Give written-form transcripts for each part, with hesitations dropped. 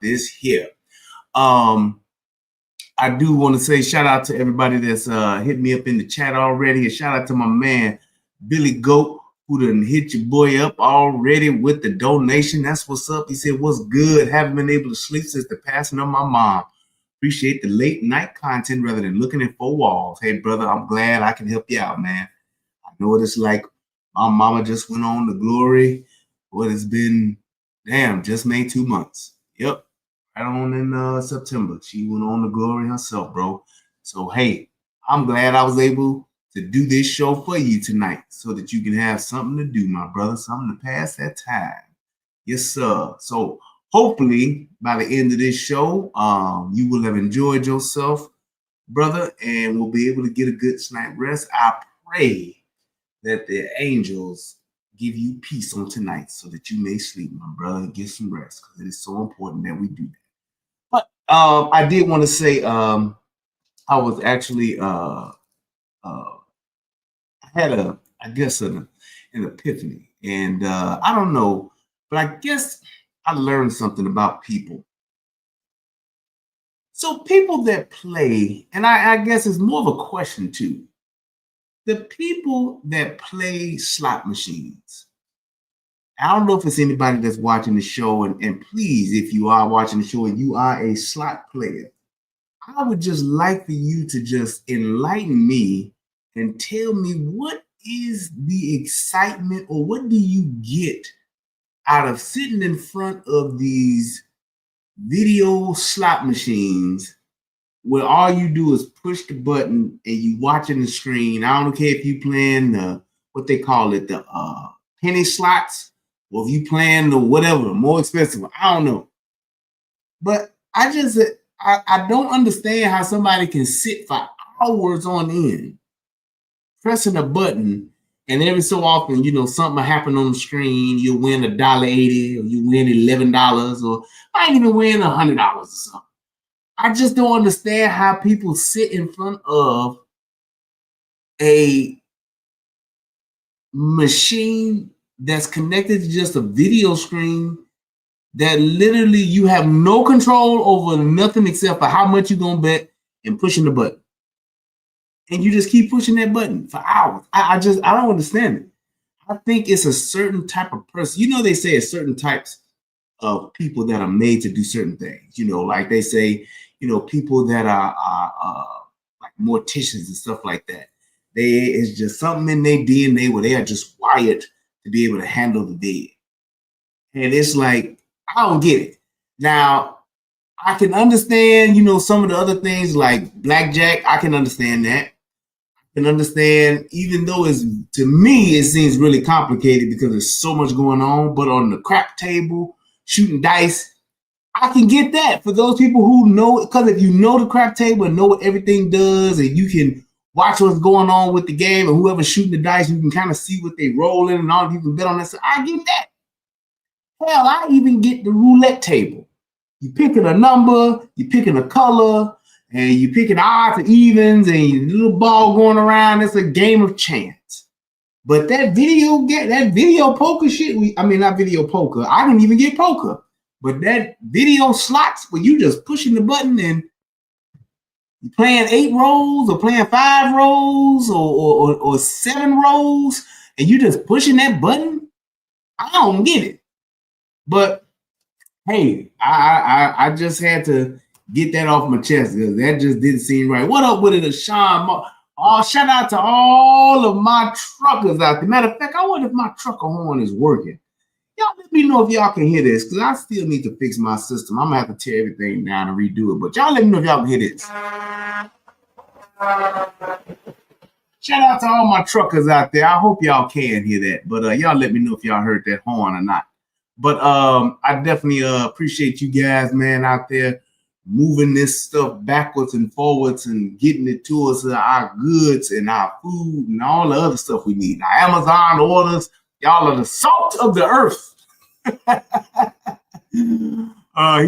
this here. I do want to say shout out to everybody that's hit me up in the chat already. And shout out to my man, Billy Goat, who done hit your boy up already with the donation. That's what's up. He said, what's good? Haven't been able to sleep since the passing of my mom. Appreciate the late night content rather than looking at four walls. Hey, brother, I'm glad I can help you out, man. I know what it's like. My mama just went on to glory. What it's been, damn, just made 2 months. Yep. Right on in September. She went on to glory herself, bro. So, hey, I'm glad I was able to do this show for you tonight so that you can have something to do, my brother, something to pass that time. Yes, sir. So, hopefully, by the end of this show, you will have enjoyed yourself, brother, and will be able to get a good night's rest. I pray that the angels give you peace on tonight so that you may sleep, my brother, and get some rest, because it is so important that we do that. But I did want to say I was actually I had an epiphany, and I don't know, but I guess I learned something about people. So people that play, and I guess it's more of a question too. The people that play slot machines. I don't know if it's anybody that's watching the show, and please, if you are watching the show and you are a slot player, I would just like for you to just enlighten me and tell me what is the excitement, or what do you get out of sitting in front of these video slot machines where all you do is push the button and you watching the screen. I don't care if you playing the, what they call it, the penny slots, or if you playing the whatever, more expensive, I don't know. But I don't understand how somebody can sit for hours on end pressing a button, and every so often, you know, something will happen on the screen. You win $1.80, or you win $11, or I ain't even win $100 or something. I just don't understand how people sit in front of a machine that's connected to just a video screen that literally you have no control over nothing except for how much you're going to bet and pushing the button. And you just keep pushing that button for hours. I don't understand it. I think it's a certain type of person. You know, they say it's certain types of people that are made to do certain things. You know, like they say, you know, people that are like morticians and stuff like that. It's just something in their DNA where they are just wired to be able to handle the dead. And it's like, I don't get it. Now, I can understand, you know, some of the other things like blackjack. I can understand that. I can understand, even though to me, it seems really complicated because there's so much going on. But on the crap table, shooting dice, I can get that for those people who know, because if you know the crap table and know what everything does, and you can watch what's going on with the game, and whoever's shooting the dice, you can kind of see what they rolling and all, you can bet on that. So I get that. Hell, I even get the roulette table. You picking a number, you picking a color, and you picking odds and evens, and your little ball going around. It's a game of chance. But that video poker shit, not video poker. I didn't even get poker. But that video slots where you just pushing the button and you playing 8 rows or playing 5 rows or 7 rows, and you just pushing that button, I don't get it. But hey, I just had to get that off my chest because that just didn't seem right. What up with it, Sean? Oh, shout out to all of my truckers out there. Matter of fact, I wonder if my trucker horn is working. Y'all let me know if y'all can hear this, because I still need to fix my system. I'm going to have to tear everything down and redo it. But y'all let me know if y'all can hear this. Shout out to all my truckers out there. I hope y'all can hear that. But y'all let me know if y'all heard that horn or not. But I definitely appreciate you guys, man, out there moving this stuff backwards and forwards and getting it to us, our goods and our food and all the other stuff we need. Our Amazon orders. Y'all are the salt of the earth. He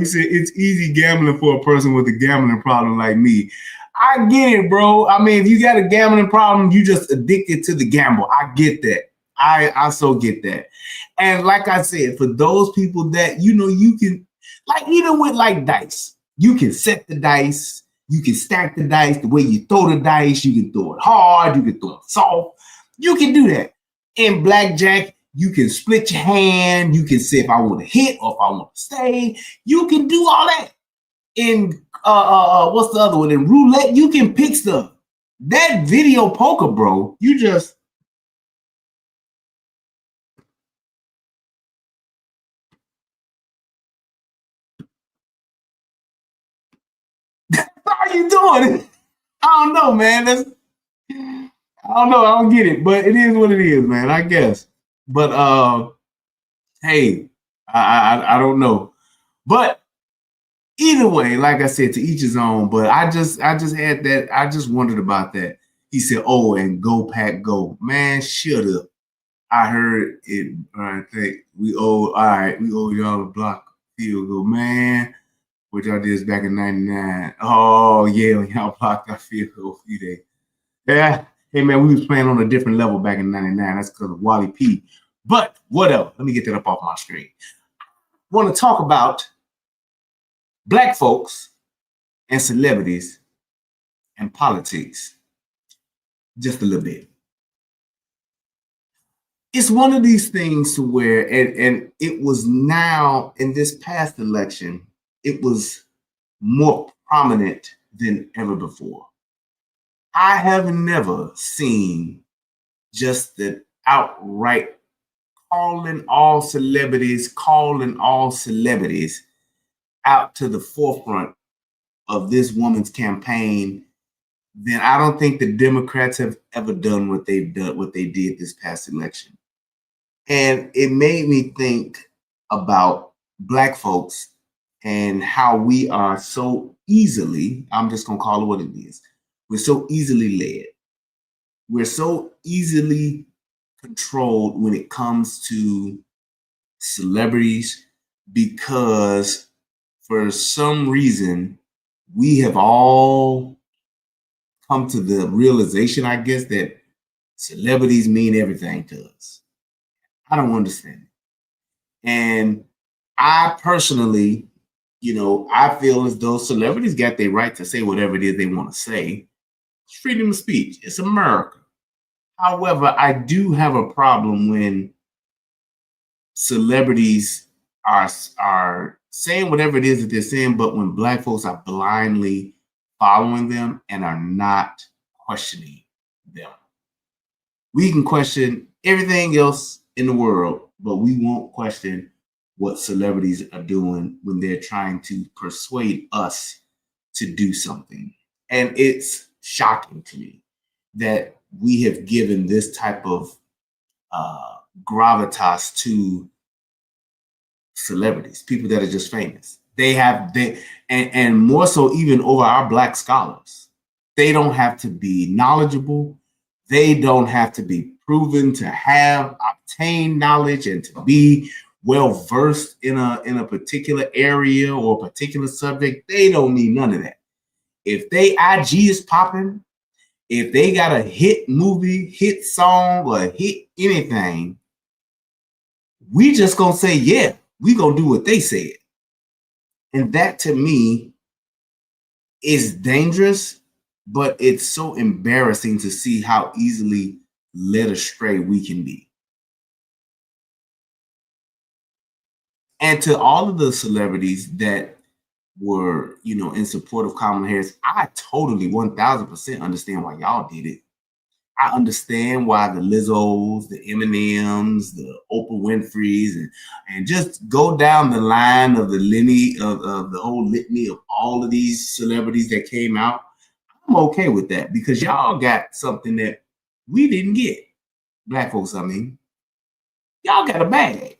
said it's easy gambling for a person with a gambling problem like me. I get it, bro. I mean, if you got a gambling problem, you just addicted to the gamble. I get that. I so get that. And like I said, for those people that, you know, you can, Like even with like dice, you can set the dice, you can stack the dice the way you throw the dice, you can throw it hard, you can throw it soft, you can do that. In blackjack, you can split your hand, you can say if I want to hit or if I want to stay, you can do all that. In what's the other one? In roulette, you can pick stuff. That video poker, bro, you just how are you doing? I don't know, man. I don't know. I don't get it, but it is what it is, man. I guess. But hey, I don't know. But either way, like I said, to each his own. But I just had that. I just wondered about that. He said, "Oh, and go pack, go, man. Shut up." I heard it. I think we owe. All right, we owe y'all a block field goal, man. Which y'all did back in '99. Oh yeah, when y'all blocked our field goal a few days. Yeah. Hey man, we was playing on a different level back in '99. That's because of Wally P. But whatever. Let me get that up off my screen. Want to talk about black folks and celebrities and politics just a little bit. It's one of these things to where, and it was now in this past election, it was more prominent than ever before. I have never seen just the outright calling all celebrities out to the forefront of this woman's campaign. Then I don't think the Democrats have ever done what they did this past election. And it made me think about black folks and how we are so easily, I'm just going to call it what it is. We're so easily led. We're so easily controlled when it comes to celebrities because for some reason we have all come to the realization, I guess, that celebrities mean everything to us. I don't understand it. And I personally, I feel as though celebrities got their right to say whatever it is they want to say. It's freedom of speech. It's America. However, I do have a problem when celebrities are saying whatever it is that they're saying, but when black folks are blindly following them and are not questioning them. We can question everything else in the world, but we won't question what celebrities are doing when they're trying to persuade us to do something. And it's shocking to me that we have given this type of gravitas to celebrities, people that are just famous. And more so even over our black scholars. They don't have to be knowledgeable. They don't have to be proven to have obtained knowledge and to be well versed in a particular area or a particular subject. They don't need none of that. If they IG is popping, if they got a hit movie, hit song, or hit anything, we just gonna say, yeah, we gonna do what they said. And that to me is dangerous, but it's so embarrassing to see how easily led astray we can be. And to all of the celebrities that were, in support of Kamala Harris, I totally 1000% understand why y'all did it. I understand why the Lizzos, the Eminems, the Oprah Winfreys, and just go down the line of the of the whole litany of all of these celebrities that came out. I'm okay with that because y'all got something that we didn't get. Black folks, I mean. Y'all got a bag.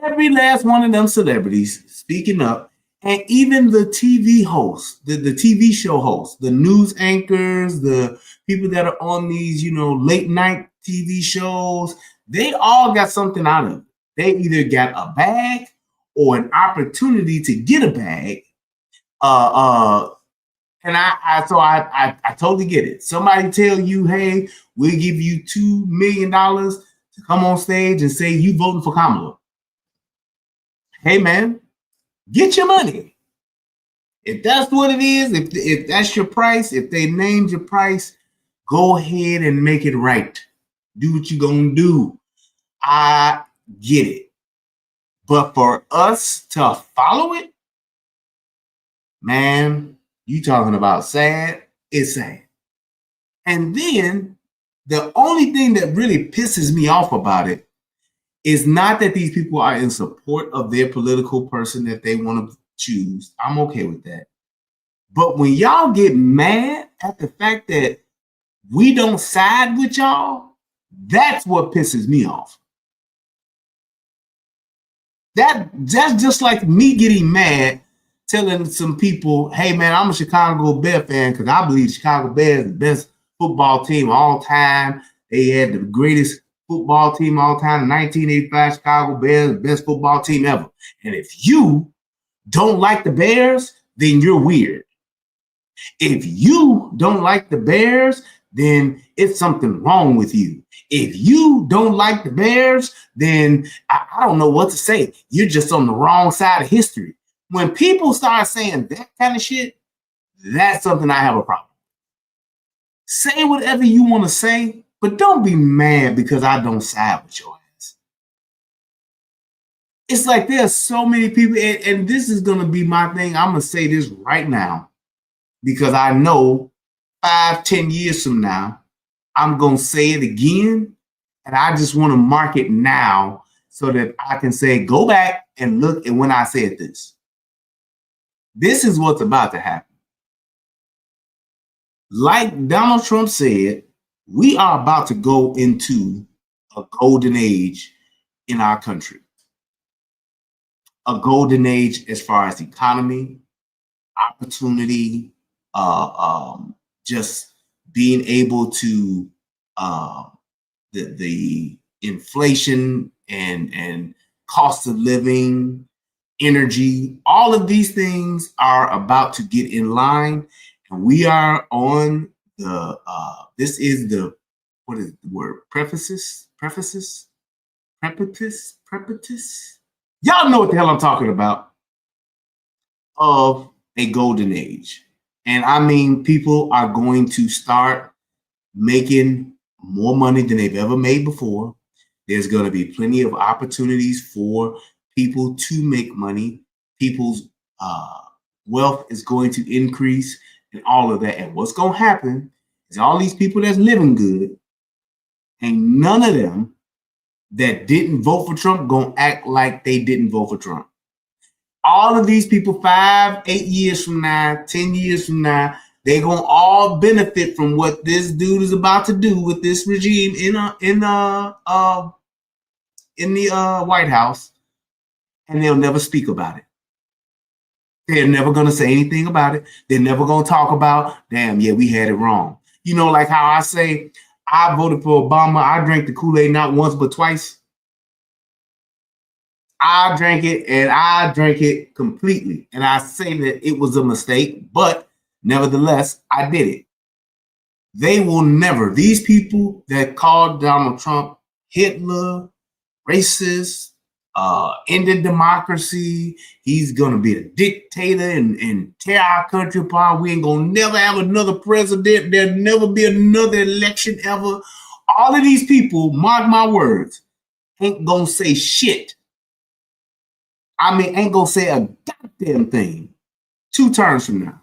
Every last one of them celebrities speaking up, and even the TV hosts, the TV show hosts, the news anchors, the people that are on these, late night TV shows, they all got something out of it. They either got a bag or an opportunity to get a bag. And I totally get it. Somebody tell you, hey, we'll give you $2 million to come on stage and say you voting for Kamala. Hey man, Get your money. If that's what it is, if that's your price, if they named your price, go ahead and make it right. Do what you're gonna do. I get it. But for us to follow it, man, you talking about sad, it's sad. And then the only thing that really pisses me off about it is not that these people are in support of their political person that they want to choose. I'm okay with that. But when y'all get mad at the fact that we don't side with y'all, that's what pisses me off. That's just like me getting mad telling some people, hey man, I'm a Chicago Bear fan because I believe Chicago Bears is the best football team of all time. They had the greatest football team of all time, the 1985 Chicago Bears, the best football team ever. And if you don't like the Bears, then you're weird. If you don't like the Bears, then it's something wrong with you. If you don't like the Bears, then I don't know what to say. You're just on the wrong side of history. When people start saying that kind of shit, that's something I have a problem. Say whatever you want to say, but don't be mad because I don't side with your ass. It's like there's so many people, and this is going to be my thing. I'm going to say this right now because I know 5-10 years from now, I'm going to say it again. And I just want to mark it now so that I can say, go back and look at when I said this. This is what's about to happen. Like Donald Trump said, we are about to go into a golden age in our country. A golden age as far as economy, opportunity, just being able to the inflation and cost of living, energy, all of these things are about to get in line, and we are on the this is the, what is the word, prefaces. Y'all know what the hell I'm talking about, of a golden age. And I mean, people are going to start making more money than they've ever made before. There's going to be plenty of opportunities for people to make money. People's wealth is going to increase and all of that. And what's going to happen is all these people that's living good, ain't none of them that didn't vote for Trump going to act like they didn't vote for Trump. All of these people 5, 8 years from now, 10 years from now, they're going to all benefit from what this dude is about to do with this regime in the White House, and they'll never speak about it. They're never going to say anything about it. They're never going to talk about, damn, yeah, we had it wrong. You know, like how I say, I voted for Obama. I drank the Kool-Aid not once but twice. I drank it, and I drank it completely. And I say that it was a mistake, but nevertheless, I did it. They will never, these people that called Donald Trump Hitler, racist, ended democracy, he's going to be a dictator and tear our country apart. We ain't going to never have another president. There'll never be another election ever. All of these people, mark my words, ain't going to say shit. I mean, ain't going to say a goddamn thing 2 terms from now.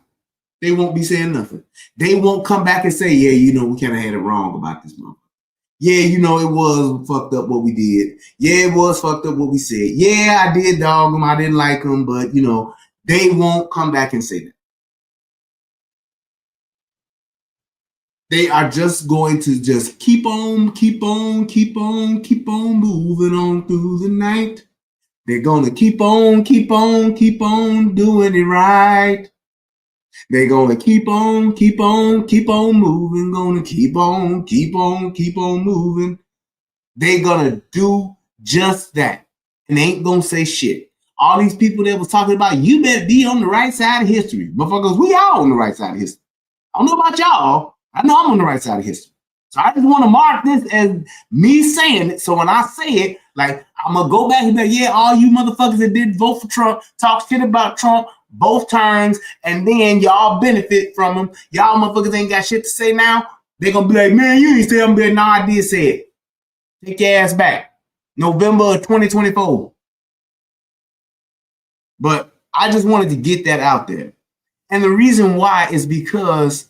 They won't be saying nothing. They won't come back and say, yeah, you know, we kind of had it wrong about this month. Yeah, you know, it was fucked up what we did. Yeah, it was fucked up what we said. Yeah, I did dog them. I didn't like them. But, you know, they won't come back and say that. They are just going to just keep on moving on through the night. They're going to keep on doing it right. They're going to keep on moving, going to keep on moving. They're going to do just that. And they ain't going to say shit. All these people that was talking about, you better be on the right side of history. Motherfuckers, we are on the right side of history. I don't know about y'all. I know I'm on the right side of history. So I just want to mark this as me saying it. So when I say it, Like, I'm gonna go back and be like, yeah, all you motherfuckers that did vote for Trump, talk shit about Trump both times, and then y'all benefit from him. Y'all motherfuckers ain't got shit to say now. They gonna be like, man, you ain't say I'm being. Nah, I did say it. Take your ass back. November of 2024. But I just wanted to get that out there. And the reason why is because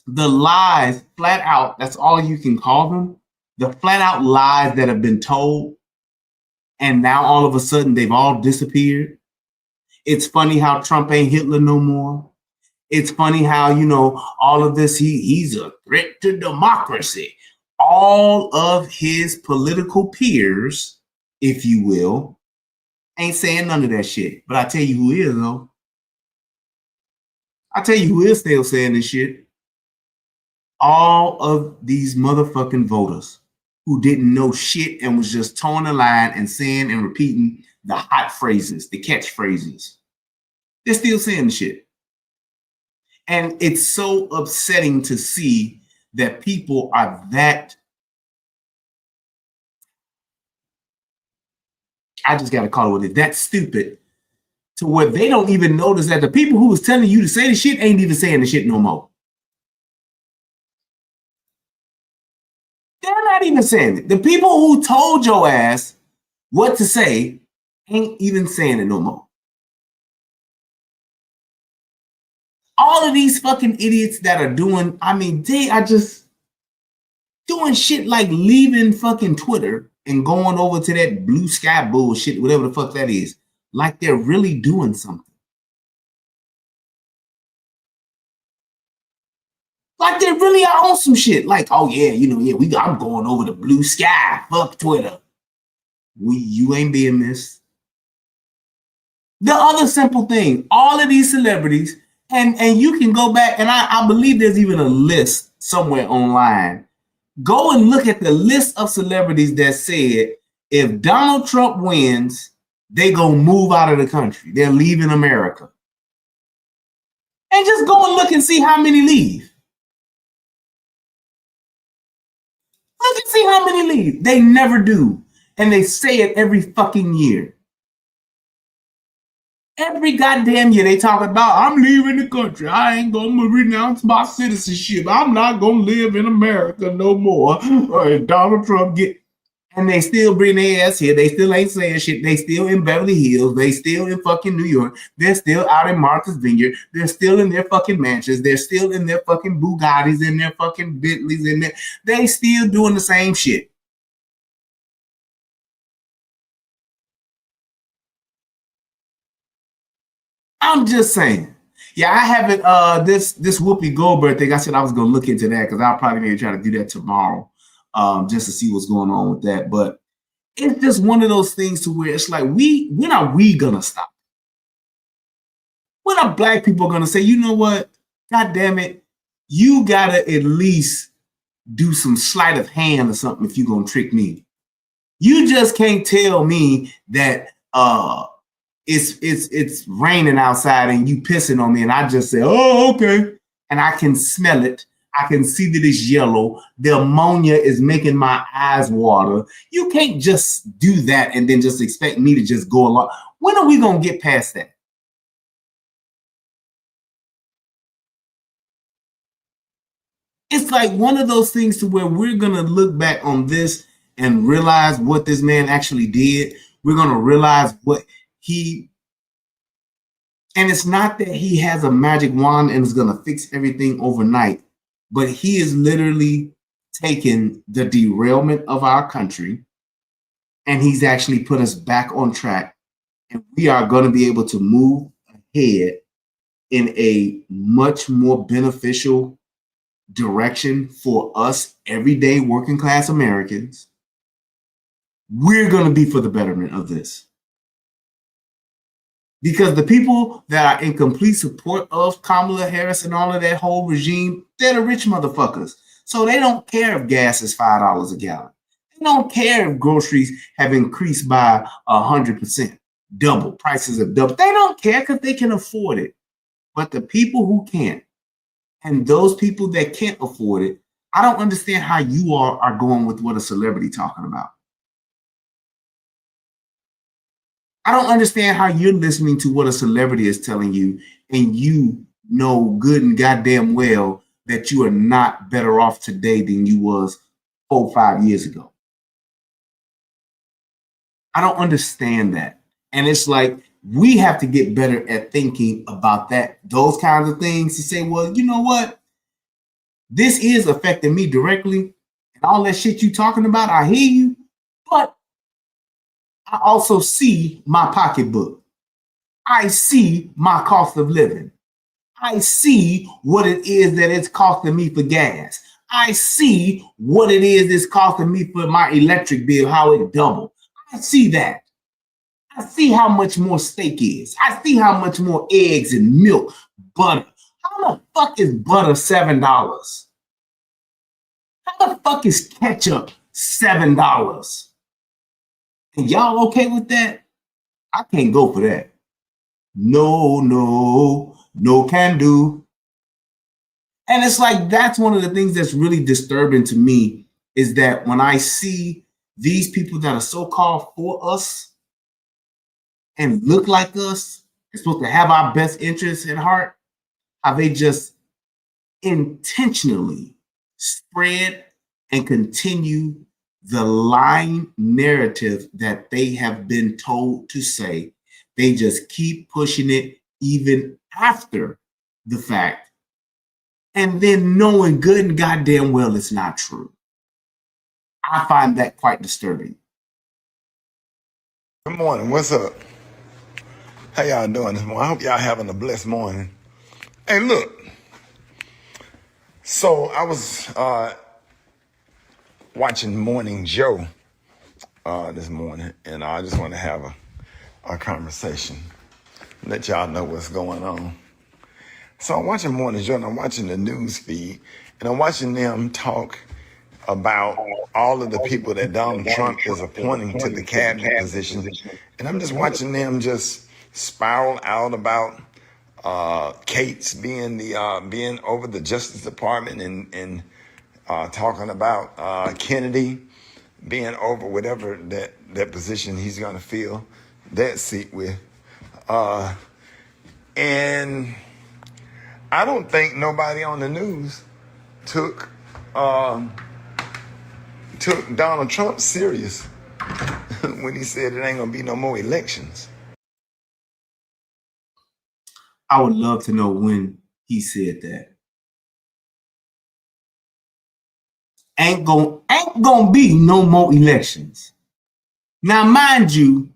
the lies, flat out, that's all you can call them, the flat out lies that have been told, and now all of a sudden they've all disappeared. It's funny how Trump ain't Hitler no more. It's funny how, you know, all of this, he's a threat to democracy. All of his political peers, if you will, ain't saying none of that shit. But I tell you who is, though. I tell you who is still saying this shit. All of these motherfucking voters who didn't know shit and was just towing the line and saying and repeating the hot phrases, the catchphrases. They're still saying the shit. And it's so upsetting to see that people are that. I just got to call it what it is. That stupid to where they don't even notice that the people who was telling you to say the shit ain't even saying the shit no more. They're not even saying it. The people who told your ass what to say ain't even saying it no more. All of these fucking idiots that are doing, I mean, they are just doing shit like leaving fucking Twitter and going over to that blue sky bullshit, whatever the fuck that is, like they're really doing something. Like they really are on some shit. Like, oh yeah, you know, yeah, I'm going over to blue sky. Fuck Twitter. You ain't being missed. The other simple thing, all of these celebrities, and you can go back, and I believe there's even a list somewhere online. Go and look at the list of celebrities that said if Donald Trump wins, they gonna move out of the country. They're leaving America. And just go and look and see how many leave. Look and see how many leave. They never do. And they say it every fucking year. Every goddamn year they talk about, I'm leaving the country. I ain't gonna renounce my citizenship. I'm not gonna live in America no more. Donald Trump get, and they still bring their ass here. They still ain't saying shit. They still in Beverly Hills. They still in fucking New York. They're still out in Martha's Vineyard. They're still in their fucking mansions. They're still in their fucking Bugattis and their fucking Bentleys and they still doing the same shit. I'm just saying. Yeah, I haven't this Whoopi Goldberg thing. I said I was gonna look into that because I'll probably maybe try to do that tomorrow, just to see what's going on with that. But it's just one of those things to where it's like when are we gonna stop? When are black people gonna say, you know what? God damn it, you gotta at least do some sleight of hand or something if you're gonna trick me. You just can't tell me that it's raining outside and you pissing on me, and I just say, oh, okay. And I can smell it. I can see that it's yellow. The ammonia is making my eyes water. You can't just do that and then just expect me to just go along. When are we going to get past that? It's like one of those things to where we're going to look back on this and realize what this man actually did. We're going to realize what he, and it's not that he has a magic wand and is going to fix everything overnight, but he is literally taken the derailment of our country and he's actually put us back on track. And we are going to be able to move ahead in a much more beneficial direction for us everyday working class Americans. We're going to be for the betterment of this. Because the people that are in complete support of Kamala Harris and all of that whole regime, they're the rich motherfuckers. So they don't care if gas is $5 a gallon. They don't care if groceries have increased by 100%, double, prices have doubled. They don't care because they can afford it. But the people who can't, and those people that can't afford it, I don't understand how you are going with what a celebrity talking about. I don't understand how you're listening to what a celebrity is telling you, and you know good and goddamn well that you are not better off today than you was 4 or 5 years ago. I don't understand that. And it's like we have to get better at thinking about that, those kinds of things, to say, well, you know what? This is affecting me directly. And all that shit you talking about, I hear you, but I also see my pocketbook. I see my cost of living. I see what it is that it's costing me for gas. I see what it is it's costing me for my electric bill, how it doubled. I see that. I see how much more steak is. I see how much more eggs and milk, butter. How the fuck is butter $7? How the fuck is ketchup $7? And y'all okay with that? I can't go for that. No, no, no can do. And it's like, that's one of the things that's really disturbing to me, is that when I see these people that are so-called for us and look like us, and supposed to have our best interests at heart, how they just intentionally spread and continue the lying narrative that they have been told to say. They just keep pushing it even after the fact, and then knowing good and goddamn well it's not true. I find that quite disturbing. Good morning. What's up? How y'all doing this morning? I hope y'all having a blessed morning. Hey, look. So I was watching Morning Joe this morning, and I just want to have a conversation, let y'all know what's going on. So I'm watching Morning Joe, and I'm watching the news feed, and I'm watching them talk about all of the people that Donald Trump is appointing to the cabinet position. And I'm just watching them just spiral out about Cates being being over the Justice Department, and talking about Kennedy being over whatever that position he's going to fill that seat with. And I don't think nobody on the news took Donald Trump serious when he said it ain't gonna be no more elections. I would love to know when he said that. Ain't gonna be no more elections. Now, mind you,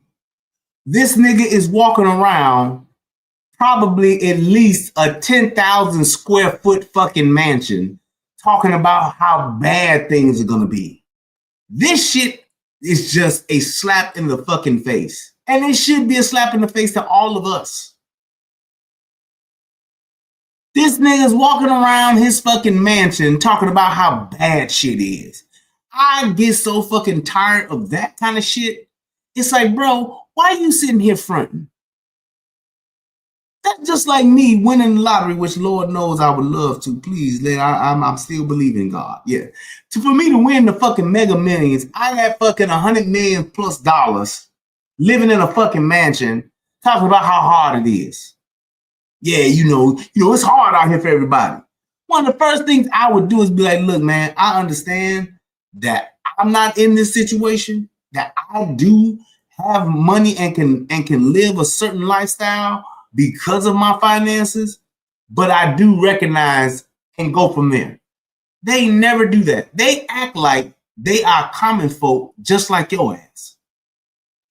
this nigga is walking around probably at least a 10,000 square foot fucking mansion, talking about how bad things are gonna be. This shit is just a slap in the fucking face. And it should be a slap in the face to all of us. This nigga's walking around his fucking mansion talking about how bad shit is. I get so fucking tired of that kind of shit. It's like, bro, why are you sitting here fronting? That's just like me winning the lottery, which Lord knows I would love to. Please, I'm still believing God. Yeah. For me to win the fucking Mega Millions, I got fucking $100 million plus dollars, living in a fucking mansion, talking about how hard it is. Yeah, you know, it's hard out here for everybody. One of the first things I would do is be like, look, man, I understand that I'm not in this situation, that I do have money and can live a certain lifestyle because of my finances, but I do recognize and go from there. They never do that. They act like they are common folk just like your ass.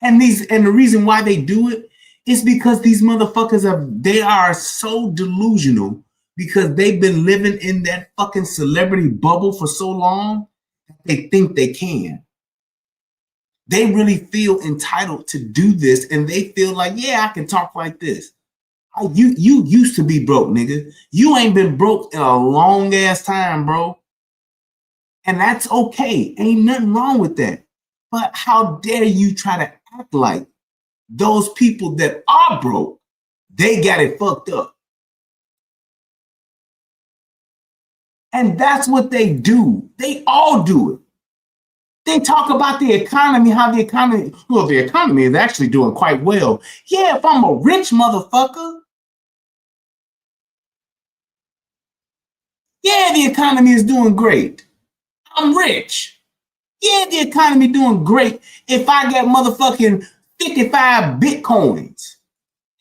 And the reason why they do it is because these motherfuckers are so delusional, because they've been living in that fucking celebrity bubble for so long that they think they can. They really feel entitled to do this, and they feel like, yeah, I can talk like this. You used to be broke, nigga. You ain't been broke in a long ass time, bro. And that's okay. Ain't nothing wrong with that. But how dare you try to act like those people that are broke, they got it fucked up. And that's what they do. They all do it. They talk about the economy, how the economy is actually doing quite well. Yeah, if I'm a rich motherfucker, yeah, the economy is doing great. I'm rich. Yeah, the economy doing great if I got motherfucking 55 Bitcoins.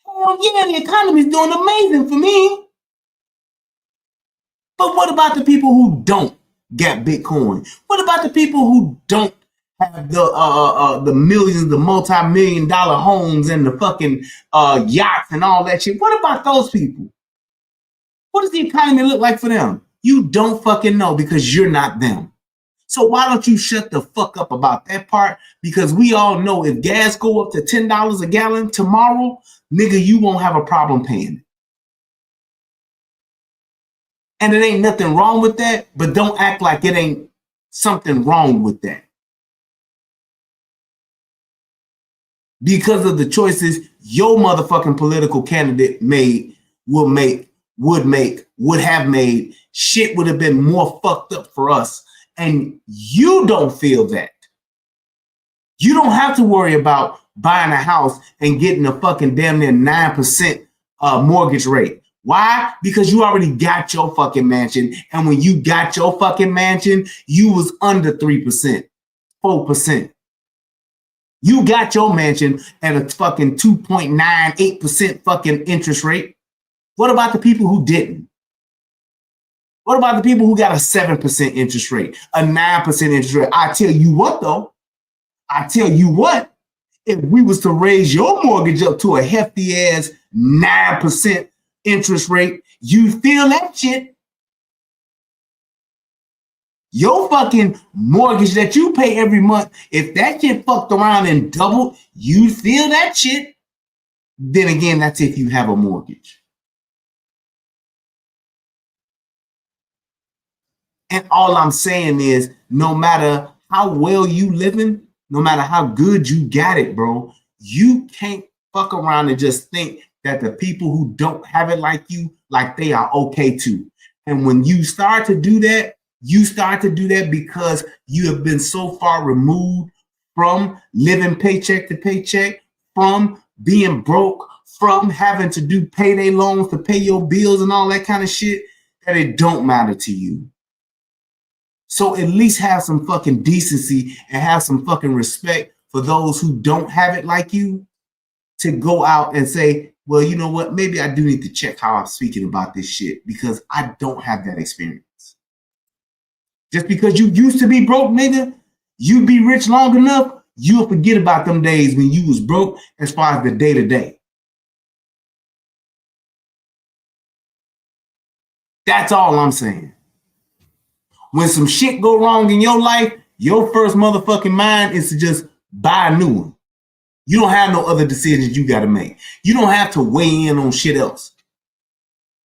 Hell yeah, the economy's doing amazing for me. But what about the people who don't get Bitcoin? What about the people who don't have the millions, the multi-million-dollar homes and the fucking yachts and all that shit? What about those people? What does the economy look like for them? You don't fucking know because you're not them. So why don't you shut the fuck up about that part? Because we all know if gas go up to $10 a gallon tomorrow, nigga, you won't have a problem paying it. And it ain't nothing wrong with that, but don't act like it ain't something wrong with that. Because of the choices your motherfucking political candidate would have made, shit would have been more fucked up for us. And you don't feel that. You don't have to worry about buying a house and getting a fucking damn near 9% mortgage rate. Why? Because you already got your fucking mansion. And when you got your fucking mansion, you was under 3%, 4%. You got your mansion at a fucking 2.98% fucking interest rate. What about the people who didn't? What about the people who got a 7% interest rate, a 9% interest rate? I tell you what, though. I tell you what, if we was to raise your mortgage up to a hefty ass 9% interest rate, you feel that shit. Your fucking mortgage that you pay every month, if that shit fucked around and doubled, you feel that shit. Then again, that's if you have a mortgage. And all I'm saying is, no matter how well you living, no matter how good you got it, bro, you can't fuck around and just think that the people who don't have it like you, like they are okay too. And when you start to do that, you start to do that because you have been so far removed from living paycheck to paycheck, from being broke, from having to do payday loans to pay your bills and all that kind of shit, that it don't matter to you. So at least have some fucking decency and have some fucking respect for those who don't have it like you, to go out and say, well, you know what? Maybe I do need to check how I'm speaking about this shit because I don't have that experience. Just because you used to be broke, nigga, you be rich long enough, you'll forget about them days when you was broke as far as the day-to-day. That's all I'm saying. When some shit go wrong in your life, your first motherfucking mind is to just buy a new one. You don't have no other decisions you got to make. You don't have to weigh in on shit else.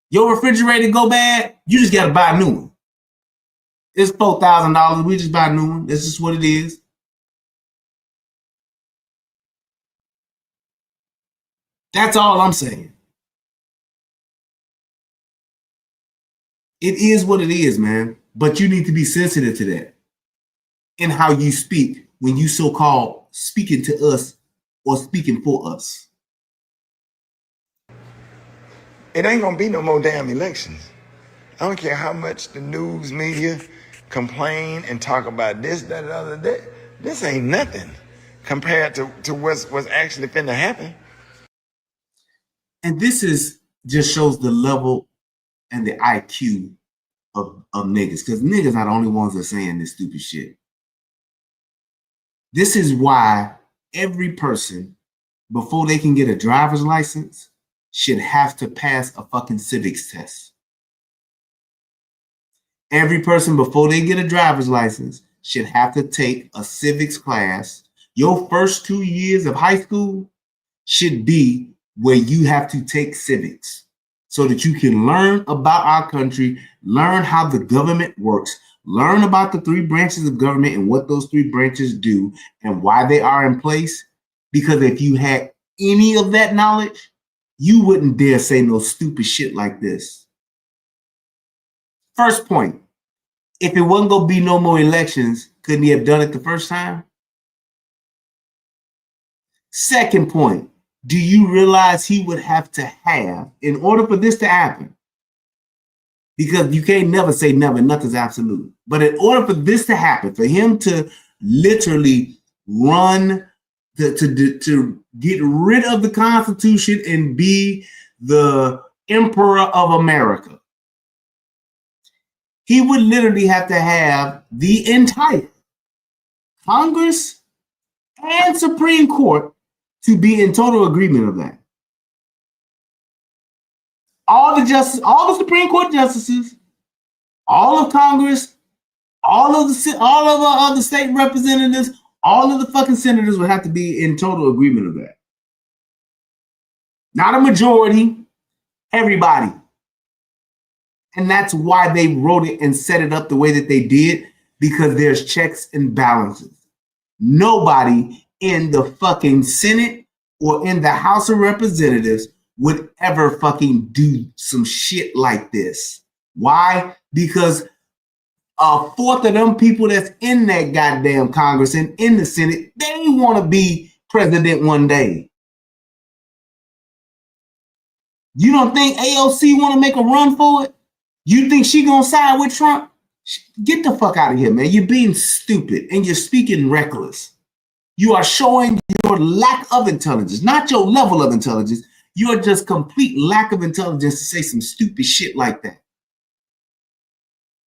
Your refrigerator go bad, you just got to buy a new one. It's $4,000. We just buy a new one. That's just what it is. That's all I'm saying. It is what it is, man. But you need to be sensitive to that in how you speak when you so-called speaking to us or speaking for us. It ain't gonna be no more damn elections. I don't care how much the news media complain and talk about this, that, and other. This ain't nothing compared to what's actually finna happen. And this is just shows the level and the IQ of niggas, because niggas are the only ones that are saying this stupid shit. This is why every person, before they can get a driver's license, should have to pass a fucking civics test. Every person, before they get a driver's license, should have to take a civics class. Your first 2 years of high school should be where you have to take civics so that you can learn about our country, learn how the government works, learn about the 3 branches of government and what those 3 branches do and why they are in place. Because if you had any of that knowledge, you wouldn't dare say no stupid shit like this. First point, if it wasn't going to be no more elections, Couldn't he have done it the first time? Second point, do you realize he would have to have, in order for this to happen, because you can't never say never, nothing's absolute. But in order for this to happen, for him to literally run, to get rid of the Constitution and be the Emperor of America, he would literally have to have the entire Congress and Supreme Court to be in total agreement of that. All the Supreme Court justices, all of Congress, all of the state representatives, all of the fucking senators would have to be in total agreement of that. Not a majority, everybody. And that's why they wrote it and set it up the way that they did, because there's checks and balances. Nobody in the fucking Senate or in the House of Representatives would ever fucking do some shit like this. Why? Because a fourth of them people that's in that goddamn Congress and in the Senate, they want to be president one day. You don't think AOC want to make a run for it? You think she gonna side with Trump? Get the fuck out of here, man. You're being stupid and you're speaking reckless. You are showing your lack of intelligence, not your level of intelligence. You're just complete lack of intelligence to say some stupid shit like that.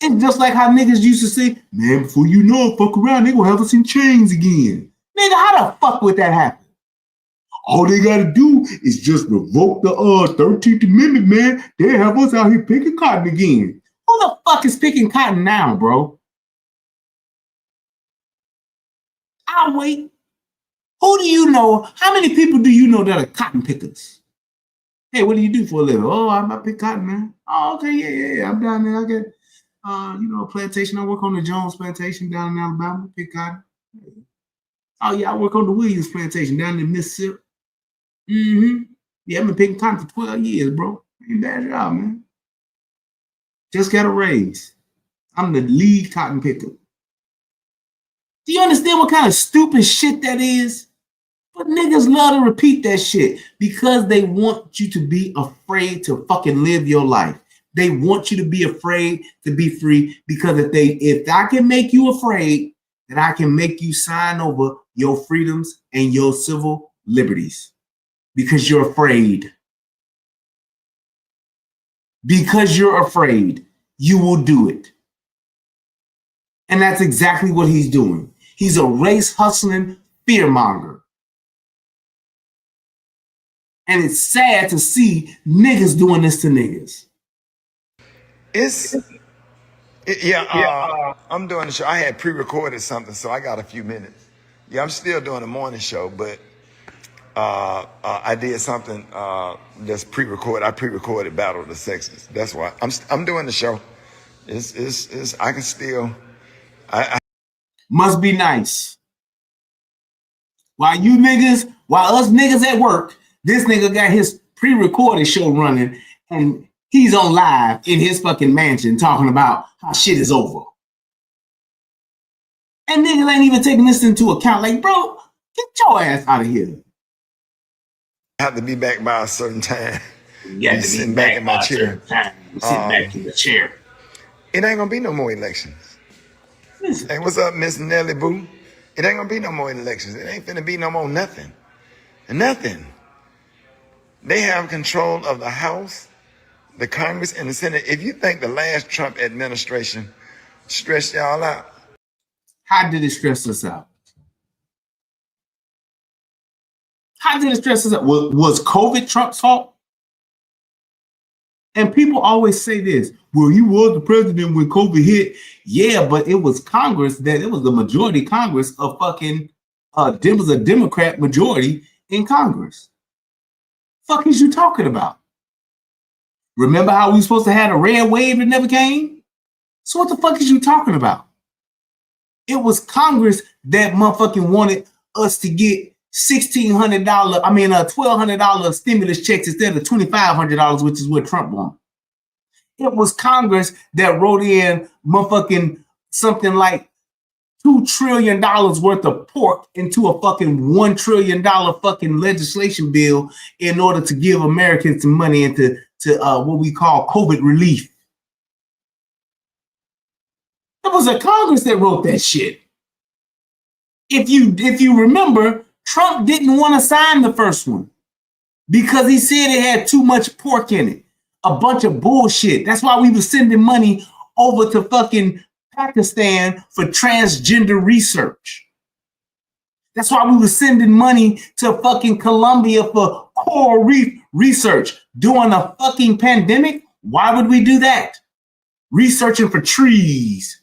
It's just like how niggas used to say, man, before you know it, fuck around, they gonna have us in chains again. Nigga, how the fuck would that happen? All they gotta do is just revoke the 13th Amendment, man. They have us out here picking cotton again. Who the fuck is picking cotton now, bro? I'll wait. Who do you know? How many people do you know that are cotton pickers? Hey, what do you do for a living? Oh, I pick cotton, man. Oh, okay, yeah. I'm down there. I get, a plantation. I work on the Jones plantation down in Alabama. Pick cotton. Oh, yeah, I work on the Williams plantation down in Mississippi. Yeah, I've been picking cotton for 12 years, bro. Ain't bad job, man. Just got a raise. I'm the lead cotton picker. Do you understand what kind of stupid shit that is? But niggas love to repeat that shit because they want you to be afraid to fucking live your life. They want you to be afraid to be free, because if I can make you afraid, then I can make you sign over your freedoms and your civil liberties, because you're afraid. Because you're afraid, you will do it. And that's exactly what he's doing. He's a race hustling fearmonger. And it's sad to see niggas doing this to niggas. I'm doing the show. I had pre-recorded something, so I got a few minutes. Yeah, I'm still doing the morning show, but I did something that's pre-recorded. I pre-recorded Battle of the Sexes. That's why I'm doing the show. I can still. Must be nice. While us niggas at work, this nigga got his pre-recorded show running, and he's on live in his fucking mansion talking about how shit is over. And niggas ain't even taking this into account. Like, bro, get your ass out of here. I have to be back by a certain time. You have to be back in my chair. Sit back in the chair. It ain't gonna be no more elections. Listen. Hey, what's up, Miss Nelly Boo? It ain't gonna be no more elections. It ain't finna be no more nothing. Nothing. They have control of the House, the Congress, and the Senate. If you think the last Trump administration stressed y'all out. How did it stress us out? How did it stress us out? Was COVID Trump's fault? And people always say this, well, he was the president when COVID hit. Yeah, but it was Congress it was the majority Congress of fucking, it was a Democrat majority in Congress. Fuck is you talking about? Remember how we were supposed to have a red wave that never came? So what the fuck is you talking about? It was Congress that motherfucking wanted us to get $1,200 stimulus checks instead of $2,500, which is what Trump wanted. It was Congress that wrote in motherfucking something like $2 trillion worth of pork into a fucking $1 trillion fucking legislation bill in order to give Americans some money into what we call COVID relief. It was a Congress that wrote that shit. If you remember, Trump didn't want to sign the first one because he said it had too much pork in it. A bunch of bullshit. That's why we were sending money over to fucking Pakistan for transgender research. That's why we were sending money to fucking Colombia for coral reef research. During a fucking pandemic, why would we do that? Researching for trees.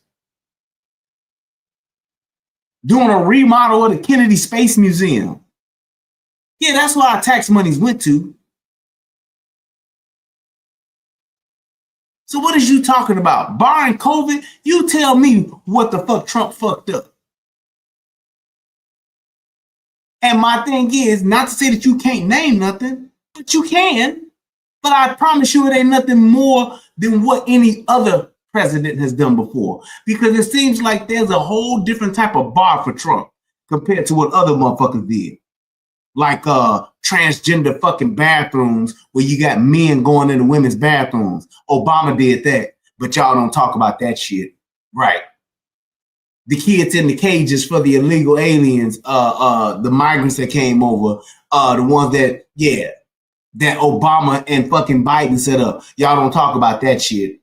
Doing a remodel of the Kennedy Space Museum. Yeah, that's where our tax monies went to. So what is you talking about? Barring COVID, you tell me what the fuck Trump fucked up. And my thing is, not to say that you can't name nothing, but you can. But I promise you it ain't nothing more than what any other president has done before. Because it seems like there's a whole different type of bar for Trump compared to what other motherfuckers did. Like transgender fucking bathrooms where you got men going into women's bathrooms. Obama did that, but y'all don't talk about that shit. Right. The kids in the cages for the illegal aliens, the migrants that came over, the ones that Obama and fucking Biden set up. Y'all don't talk about that shit.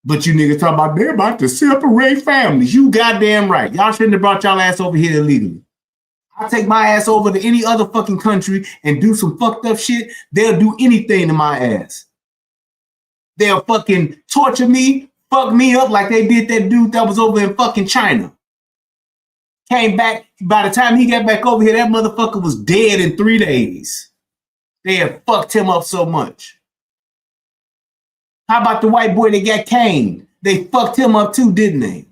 But you niggas talk about they're about to separate families. You goddamn right. Y'all shouldn't have brought y'all ass over here illegally. I'll take my ass over to any other fucking country and do some fucked up shit. They'll do anything to my ass. They'll fucking torture me, fuck me up like they did that dude that was over in fucking China. Came back, by the time he got back over here, that motherfucker was dead in 3 days. They had fucked him up so much. How about the white boy that got caned? They fucked him up too, didn't they?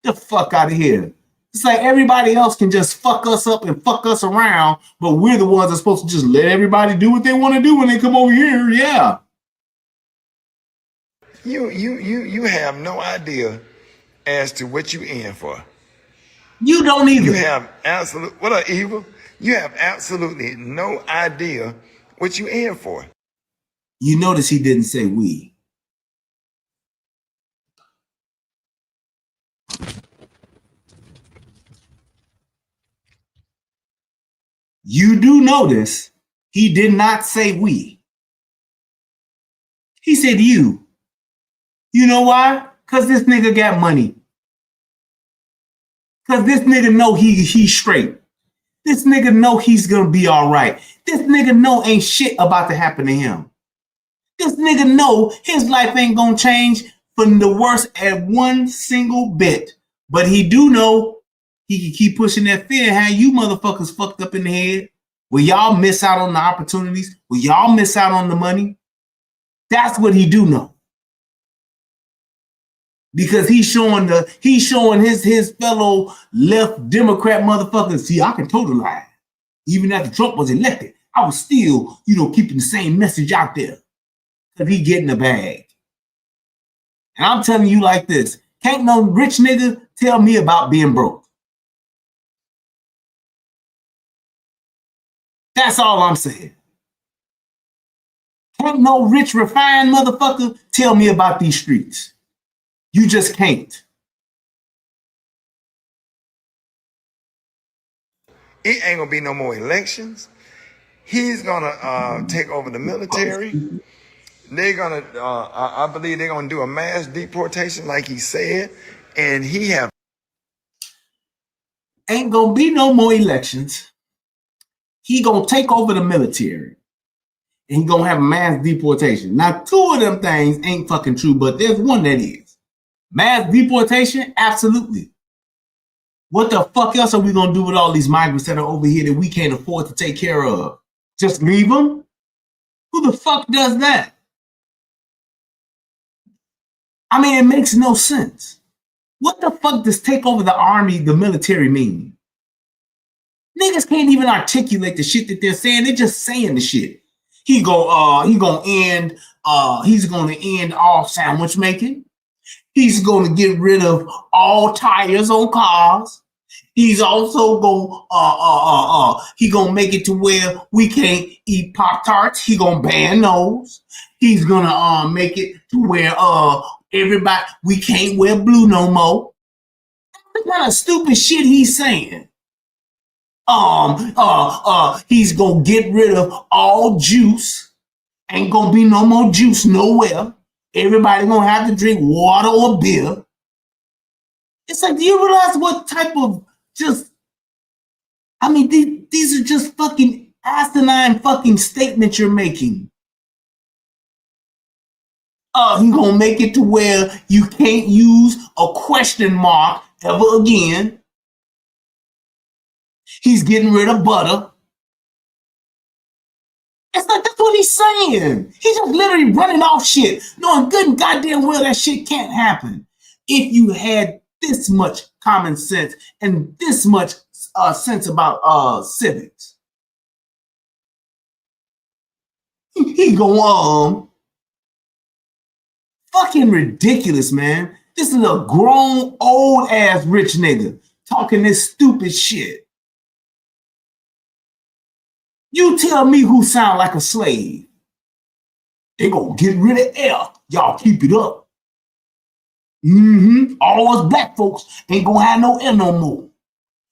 The fuck out of here. It's like everybody else can just fuck us up and fuck us around, but we're the ones that's supposed to just let everybody do what they want to do when they come over here. Yeah. You have no idea as to what you in for. You don't either. You have evil. You have absolutely no idea what you in for. You notice he didn't say we. You do notice he did not say we. He said you. You know why? Because this nigga got money. Because this nigga know he's straight. This nigga know he's gonna be all right. This nigga know ain't shit about to happen to him. This nigga know his life ain't gonna change for the worse at one single bit. But he do know he can keep pushing that fear and have you motherfuckers fucked up in the head. Will y'all miss out on the opportunities? Will y'all miss out on the money? That's what he do know. Because he's showing his fellow left Democrat motherfuckers, see, I can total lie. Even after Trump was elected, I was still, keeping the same message out there. Because he getting the bag. And I'm telling you like this, can't no rich nigga tell me about being broke. That's all I'm saying. Can't no rich, refined motherfucker tell me about these streets. You just can't. It ain't gonna be no more elections. He's gonna take over the military. They're gonna, I believe they're gonna do a mass deportation like he said. And ain't gonna be no more elections. He gonna take over the military. And he gonna have a mass deportation. Now, 2 of them things ain't fucking true, but there's one that is. Mass deportation? Absolutely. What the fuck else are we gonna do with all these migrants that are over here that we can't afford to take care of? Just leave them? Who the fuck does that? I mean, it makes no sense. What the fuck does take over the army, the military mean? Niggas can't even articulate the shit that they're saying. They're just saying the shit. He gonna end he's going to end all sandwich making. He's going to get rid of all tires on cars. He's also he gonna make it to where we can't eat Pop-Tarts. He gonna ban those. He's gonna make it to where everybody, we can't wear blue no more. What kind of stupid shit he's saying? He's gonna get rid of all juice. Ain't gonna be no more juice nowhere. Everybody gonna have to drink water or beer. It's like, do you realize what type of these are just fucking asinine fucking statements you're making. He's gonna make it to where you can't use a question mark ever again. He's getting rid of butter. It's like, that's what he's saying. He's just literally running off shit, knowing good and goddamn well that shit can't happen. If you had this much common sense and this much sense about civics, he go fucking ridiculous, man. This is a grown old ass rich nigga talking this stupid shit. You tell me who sound like a slave. They gonna get rid of air. Y'all keep it up. All us black folks ain't gonna have no air no more.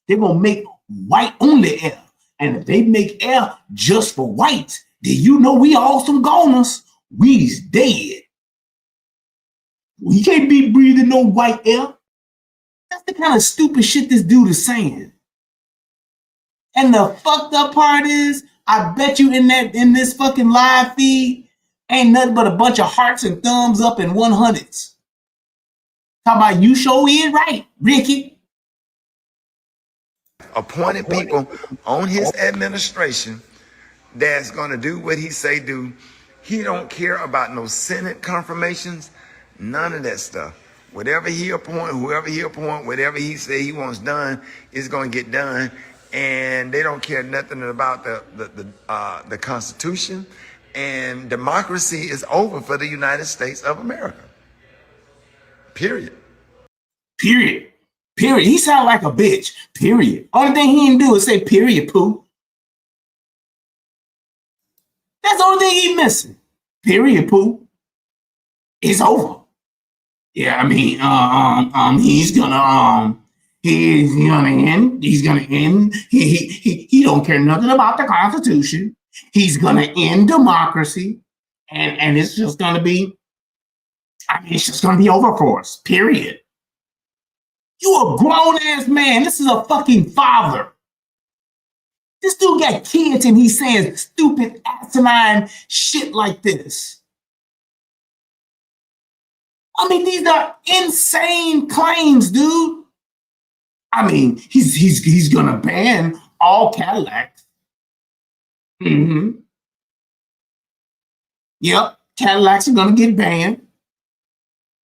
They're gonna make white only air. And if they make air just for whites, then you know we all some goners. We's dead. We can't be breathing no white air. That's the kind of stupid shit this dude is saying. And the fucked up part is, I bet you in this fucking live feed ain't nothing but a bunch of hearts and thumbs up and 100s. How about you show it right, Rickey? Appointed people on his administration that's going to do what he say do. He don't care about no Senate confirmations, none of that stuff. Whatever he appoint, whoever he appoint, whatever he say he wants done is going to get done. And they don't care nothing about the Constitution, and democracy is over for the United States of America. Period. Period. Period. He sound like a bitch. Period. Only thing he didn't do is say period, poo. That's the only thing he missing. Period, poo. It's over. Yeah, I mean, he's gonna end. He's gonna end. He don't care nothing about the Constitution. He's gonna end democracy, and it's just gonna be. It's just gonna be over for us. Period. You a grown ass man. This is a fucking father. This dude got kids, and he's saying stupid, asinine shit like this. I mean, these are insane claims, dude. I mean, he's gonna ban all Cadillacs. Yep, Cadillacs are gonna get banned.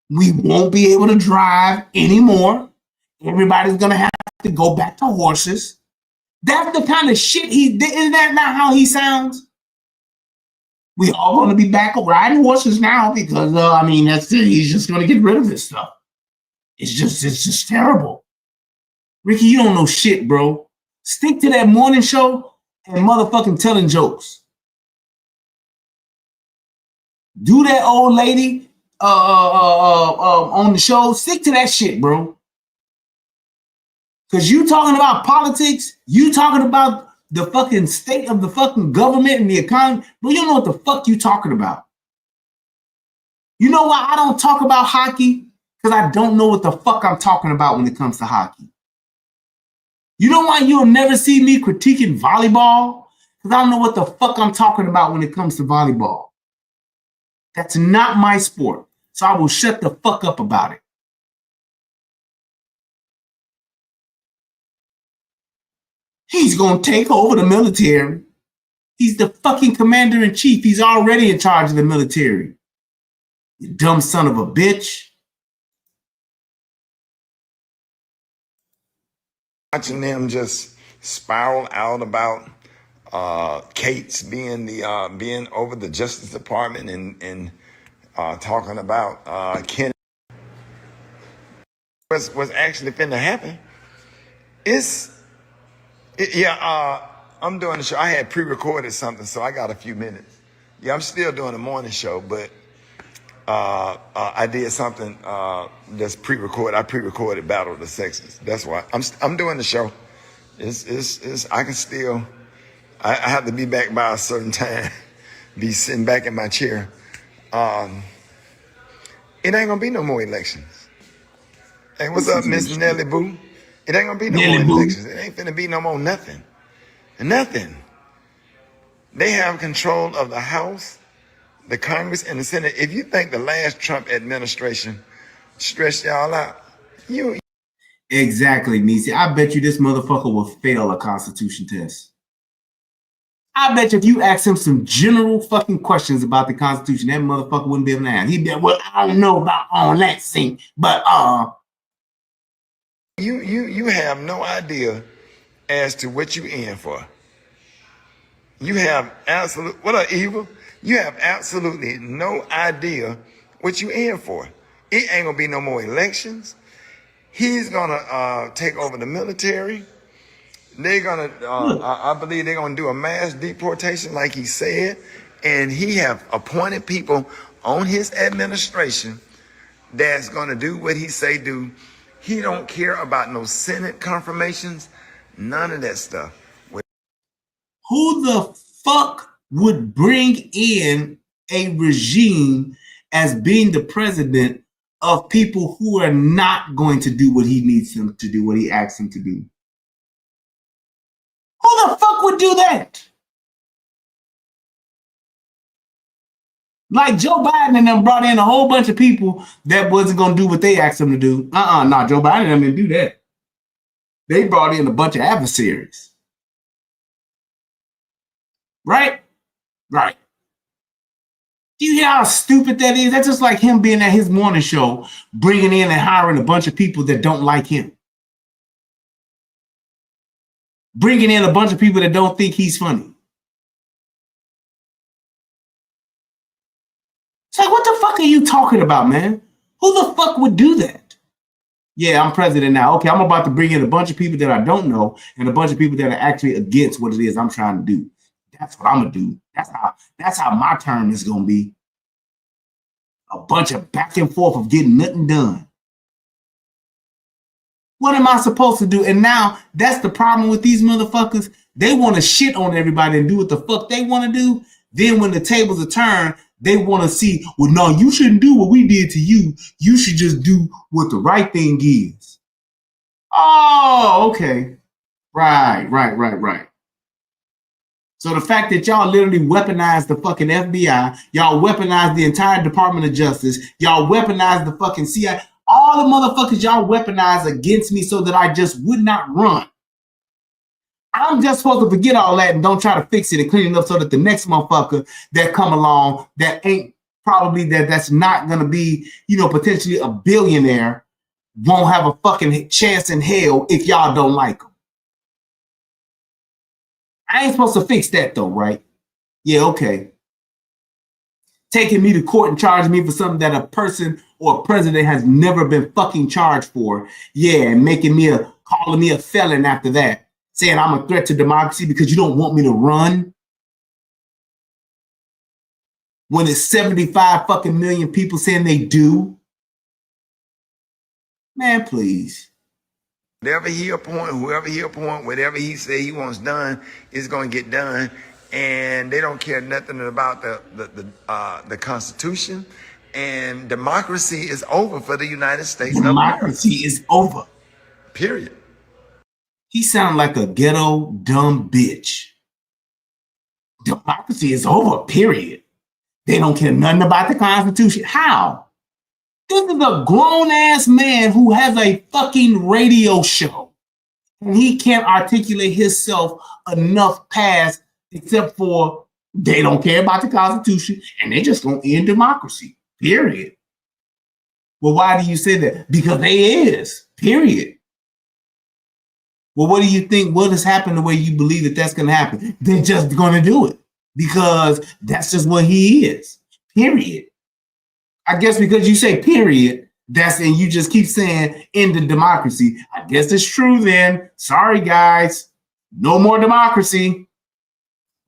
We won't be able to drive anymore. Everybody's gonna have to go back to horses. That's the kind of shit isn't that not how he sounds? We all gonna be back riding horses now because that's it. He's just gonna get rid of this stuff. It's just terrible. Rickey, you don't know shit, bro. Stick to that morning show and motherfucking telling jokes. Do that old lady on the show. Stick to that shit, bro. Because you talking about politics, you talking about the fucking state of the fucking government and the economy, bro, you don't know what the fuck you talking about. You know why I don't talk about hockey? Because I don't know what the fuck I'm talking about when it comes to hockey. You know why you'll never see me critiquing volleyball? Because I don't know what the fuck I'm talking about when it comes to volleyball. That's not my sport. So I will shut the fuck up about it. He's going to take over the military. He's the fucking commander-in-chief. He's already in charge of the military. You dumb son of a bitch. Watching them just spiral out about Cates being being over the Justice Department and talking about Kennedy. What's actually finna happen? I'm doing the show. I had pre-recorded something, so I got a few minutes. Yeah, I'm still doing the morning show, but I did something that's pre-recorded. I pre-recorded Battle of the Sexes. That's why I'm doing the show. I can still. I have to be back by a certain time. Be sitting back in my chair. It ain't gonna be no more elections. Hey, what's up, Miss Nelly Boo? It ain't gonna be no more elections. It ain't finna be no more nothing. Nothing. They have control of the House, the Congress, and the Senate. If you think the last Trump administration stressed y'all out, you Exactly, Nisi. I bet you this motherfucker will fail a Constitution test. I bet you if you ask him some general fucking questions about the Constitution, that motherfucker wouldn't be able to answer. He'd be like, well, I don't know about all that thing, but you have no idea as to what you in for. You have You have absolutely no idea what you in for. It ain't gonna be no more elections. He's gonna take over the military. They're gonna, I believe they're gonna do a mass deportation, like he said, and he have appointed people on his administration that's gonna do what he say do. He don't care about no Senate confirmations, none of that stuff. Who the fuck would bring in a regime as being the president of people who are not going to do what he needs them to do, what he asks them to do? Who the fuck would do that? Like Joe Biden and them brought in a whole bunch of people that wasn't going to do what they asked them to do. Joe Biden and them didn't do that. They brought in a bunch of adversaries. Right? Right. Do you hear how stupid that is? That's just like him being at his morning show, bringing in and hiring a bunch of people that don't like him. Bringing in a bunch of people that don't think he's funny. It's like, what the fuck are you talking about, man? Who the fuck would do that? Yeah, I'm president now. Okay, I'm about to bring in a bunch of people that I don't know and a bunch of people that are actually against what it is I'm trying to do. That's what I'm gonna do. That's how my term is gonna be. A bunch of back and forth of getting nothing done. What am I supposed to do? And now that's the problem with these motherfuckers. They want to shit on everybody and do what the fuck they want to do. Then when the tables are turned, they want to see, well, no, you shouldn't do what we did to you. You should just do what the right thing is. Oh, okay. Right. So the fact that y'all literally weaponized the fucking FBI, y'all weaponized the entire Department of Justice, y'all weaponized the fucking CIA, all the motherfuckers y'all weaponized against me so that I just would not run. I'm just supposed to forget all that and don't try to fix it and clean it up so that the next motherfucker that come along that ain't probably that's not going to be, potentially a billionaire won't have a fucking chance in hell if y'all don't like them. I ain't supposed to fix that though, right? Yeah, okay. Taking me to court and charging me for something that a person or a president has never been fucking charged for. Yeah, and calling me a felon after that. Saying I'm a threat to democracy because you don't want me to run. When it's 75 fucking million people saying they do. Man, please. Whatever he appoint, whoever he appoint, whatever he say he wants done is going to get done, and they don't care nothing about the Constitution. And democracy is over for the United States. Democracy is over. Period. He sounds like a ghetto dumb bitch. Democracy is over. Period. They don't care nothing about the Constitution. How? This is a grown-ass man who has a fucking radio show. And he can't articulate himself enough past except for they don't care about the Constitution and they just gonna end democracy. Period. Well, why do you say that? Because they is. Period. Well, what do you think? What has happened the way you believe that that's going to happen? They're just going to do it because that's just what he is. Period. I guess because you say period, and you just keep saying end of democracy. I guess it's true then. Sorry, guys. No more democracy.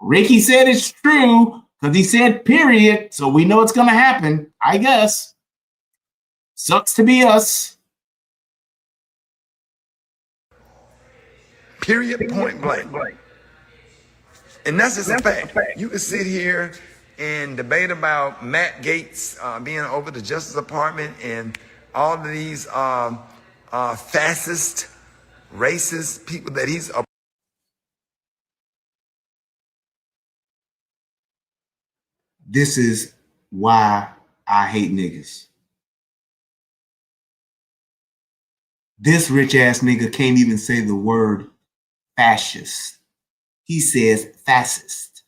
Rickey said it's true because he said period. So we know it's going to happen, I guess. Sucks to be us. Period, point blank. And that's just a fact. You can sit here and debate about Matt Gaetz being over the Justice Department and all of these fascist, racist people that he's. This is why I hate niggas. This rich ass nigga can't even say the word fascist. He says fascist.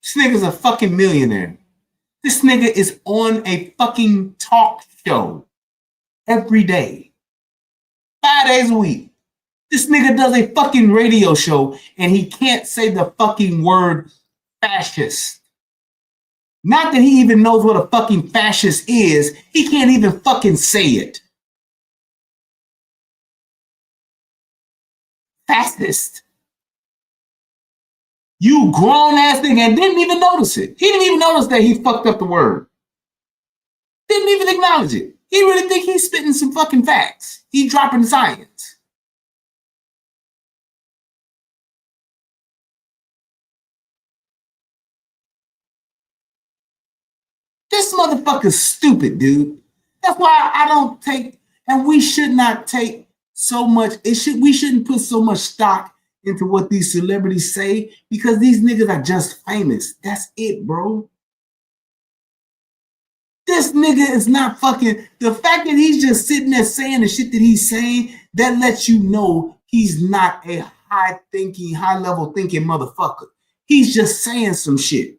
This nigga's a fucking millionaire. This nigga is on a fucking talk show every day, 5 days a week. This nigga does a fucking radio show and he can't say the fucking word fascist. Not that he even knows what a fucking fascist is. He can't even fucking say it. Fascist. You grown ass nigga and didn't even notice it. He didn't even notice that he fucked up the word. Didn't even acknowledge it. He really think he's spitting some fucking facts. He dropping science. This motherfucker's stupid, dude. That's why I don't take, and we should not take so much. We shouldn't put so much stock into what these celebrities say because these niggas are just famous. That's it, bro. This nigga is not fucking. The fact that he's just sitting there saying the shit that he's saying, that lets you know he's not a high level thinking motherfucker. He's just saying some shit.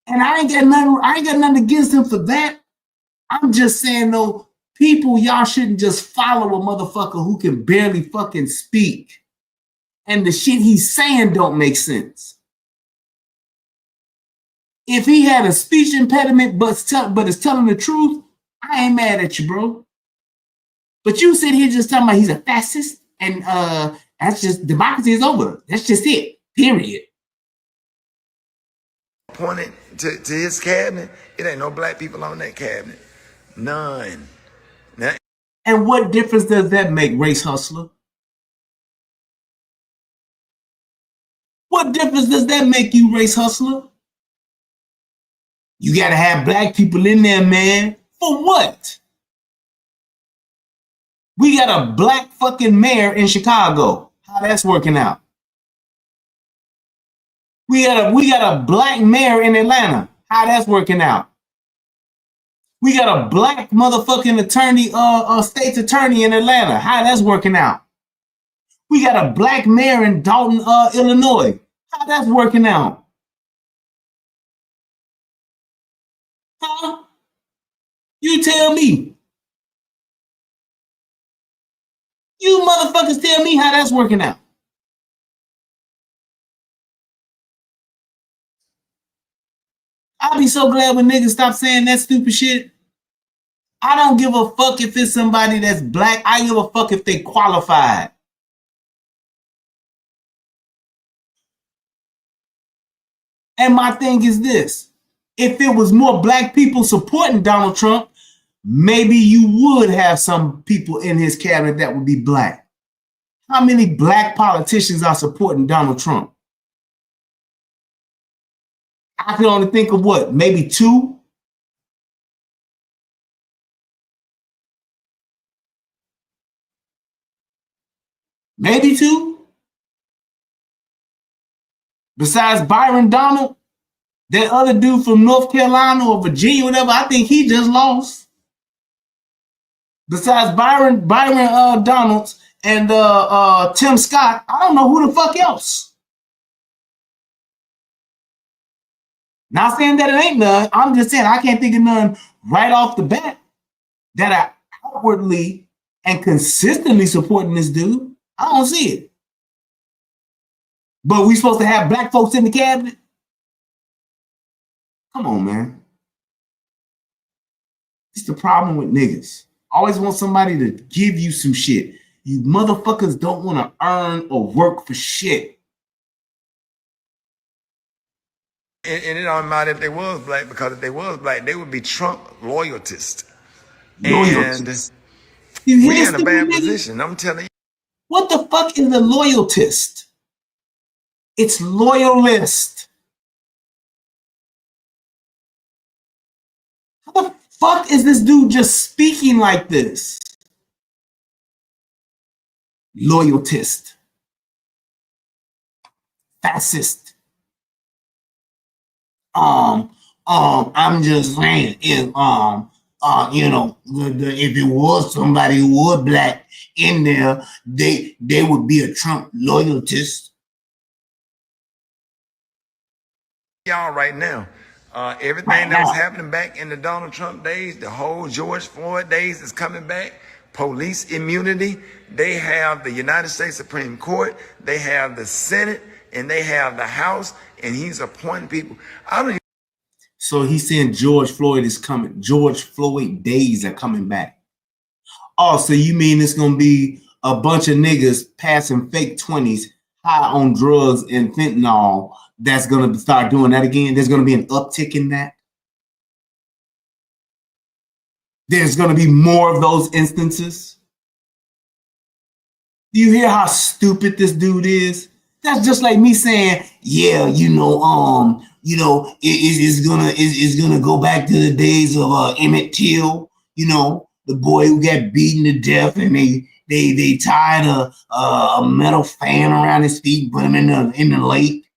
And I ain't got nothing against him for that. I'm just saying though, people, y'all shouldn't just follow a motherfucker who can barely fucking speak. And the shit he's saying don't make sense. If he had a speech impediment but is telling the truth, I ain't mad at you, bro. But you sit here just talking about he's a fascist and that's just, democracy is over. That's just it, period. Appointed to his cabinet, it ain't no black people on that cabinet. None. Now, and what difference does that make, race hustler? What difference does that make, you race hustler? You gotta have black people in there, man. For what? We got a black fucking mayor in Chicago. How that's working out? We got a black mayor in Atlanta. How that's working out? We got a black motherfucking attorney, state's attorney in Atlanta. How that's working out? We got a black mayor in Dalton, Illinois. How that's working out? Huh? You tell me. You motherfuckers tell me how that's working out. I'll be so glad when niggas stop saying that stupid shit. I don't give a fuck if it's somebody that's black. I give a fuck if they qualified. And my thing is this. If it was more black people supporting Donald Trump, maybe you would have some people in his cabinet that would be black. How many black politicians are supporting Donald Trump? I can only think of what, maybe 2? Maybe 2? Besides Byron Donald, that other dude from North Carolina or Virginia, whatever, I think he just lost. Besides Byron Donalds and Tim Scott, I don't know who the fuck else. Not saying that it ain't none. I'm just saying I can't think of none right off the bat that I outwardly and consistently supporting this dude. I don't see it. But we supposed to have black folks in the cabinet? Come on, man. It's the problem with niggas. Always want somebody to give you some shit. You motherfuckers don't want to earn or work for shit. And it don't matter if they was black, because if they was black, they would be Trump loyalists. And we're in a bad position. I'm telling you. What the fuck is a loyalist? It's loyalist. How the fuck is this dude just speaking like this? Loyalist. Fascist. I'm just saying, if if it was somebody who was black in there, they would be a Trump loyalist. Y'all right now, everything that was happening back in the Donald Trump days, the whole George Floyd days is coming back. Police immunity. They have the United States Supreme Court. They have the Senate, and they have the House, and he's appointing people. So he's saying George Floyd is coming. George Floyd days are coming back. Oh, so you mean it's going to be a bunch of niggas passing fake 20s high on drugs and fentanyl that's going to start doing that again? There's going to be an uptick in that? There's going to be more of those instances? Do you hear how stupid this dude is? That's just like me saying, yeah, it's gonna go back to the days of Emmett Till, the boy who got beaten to death, and they tied a metal fan around his feet and put him in the lake.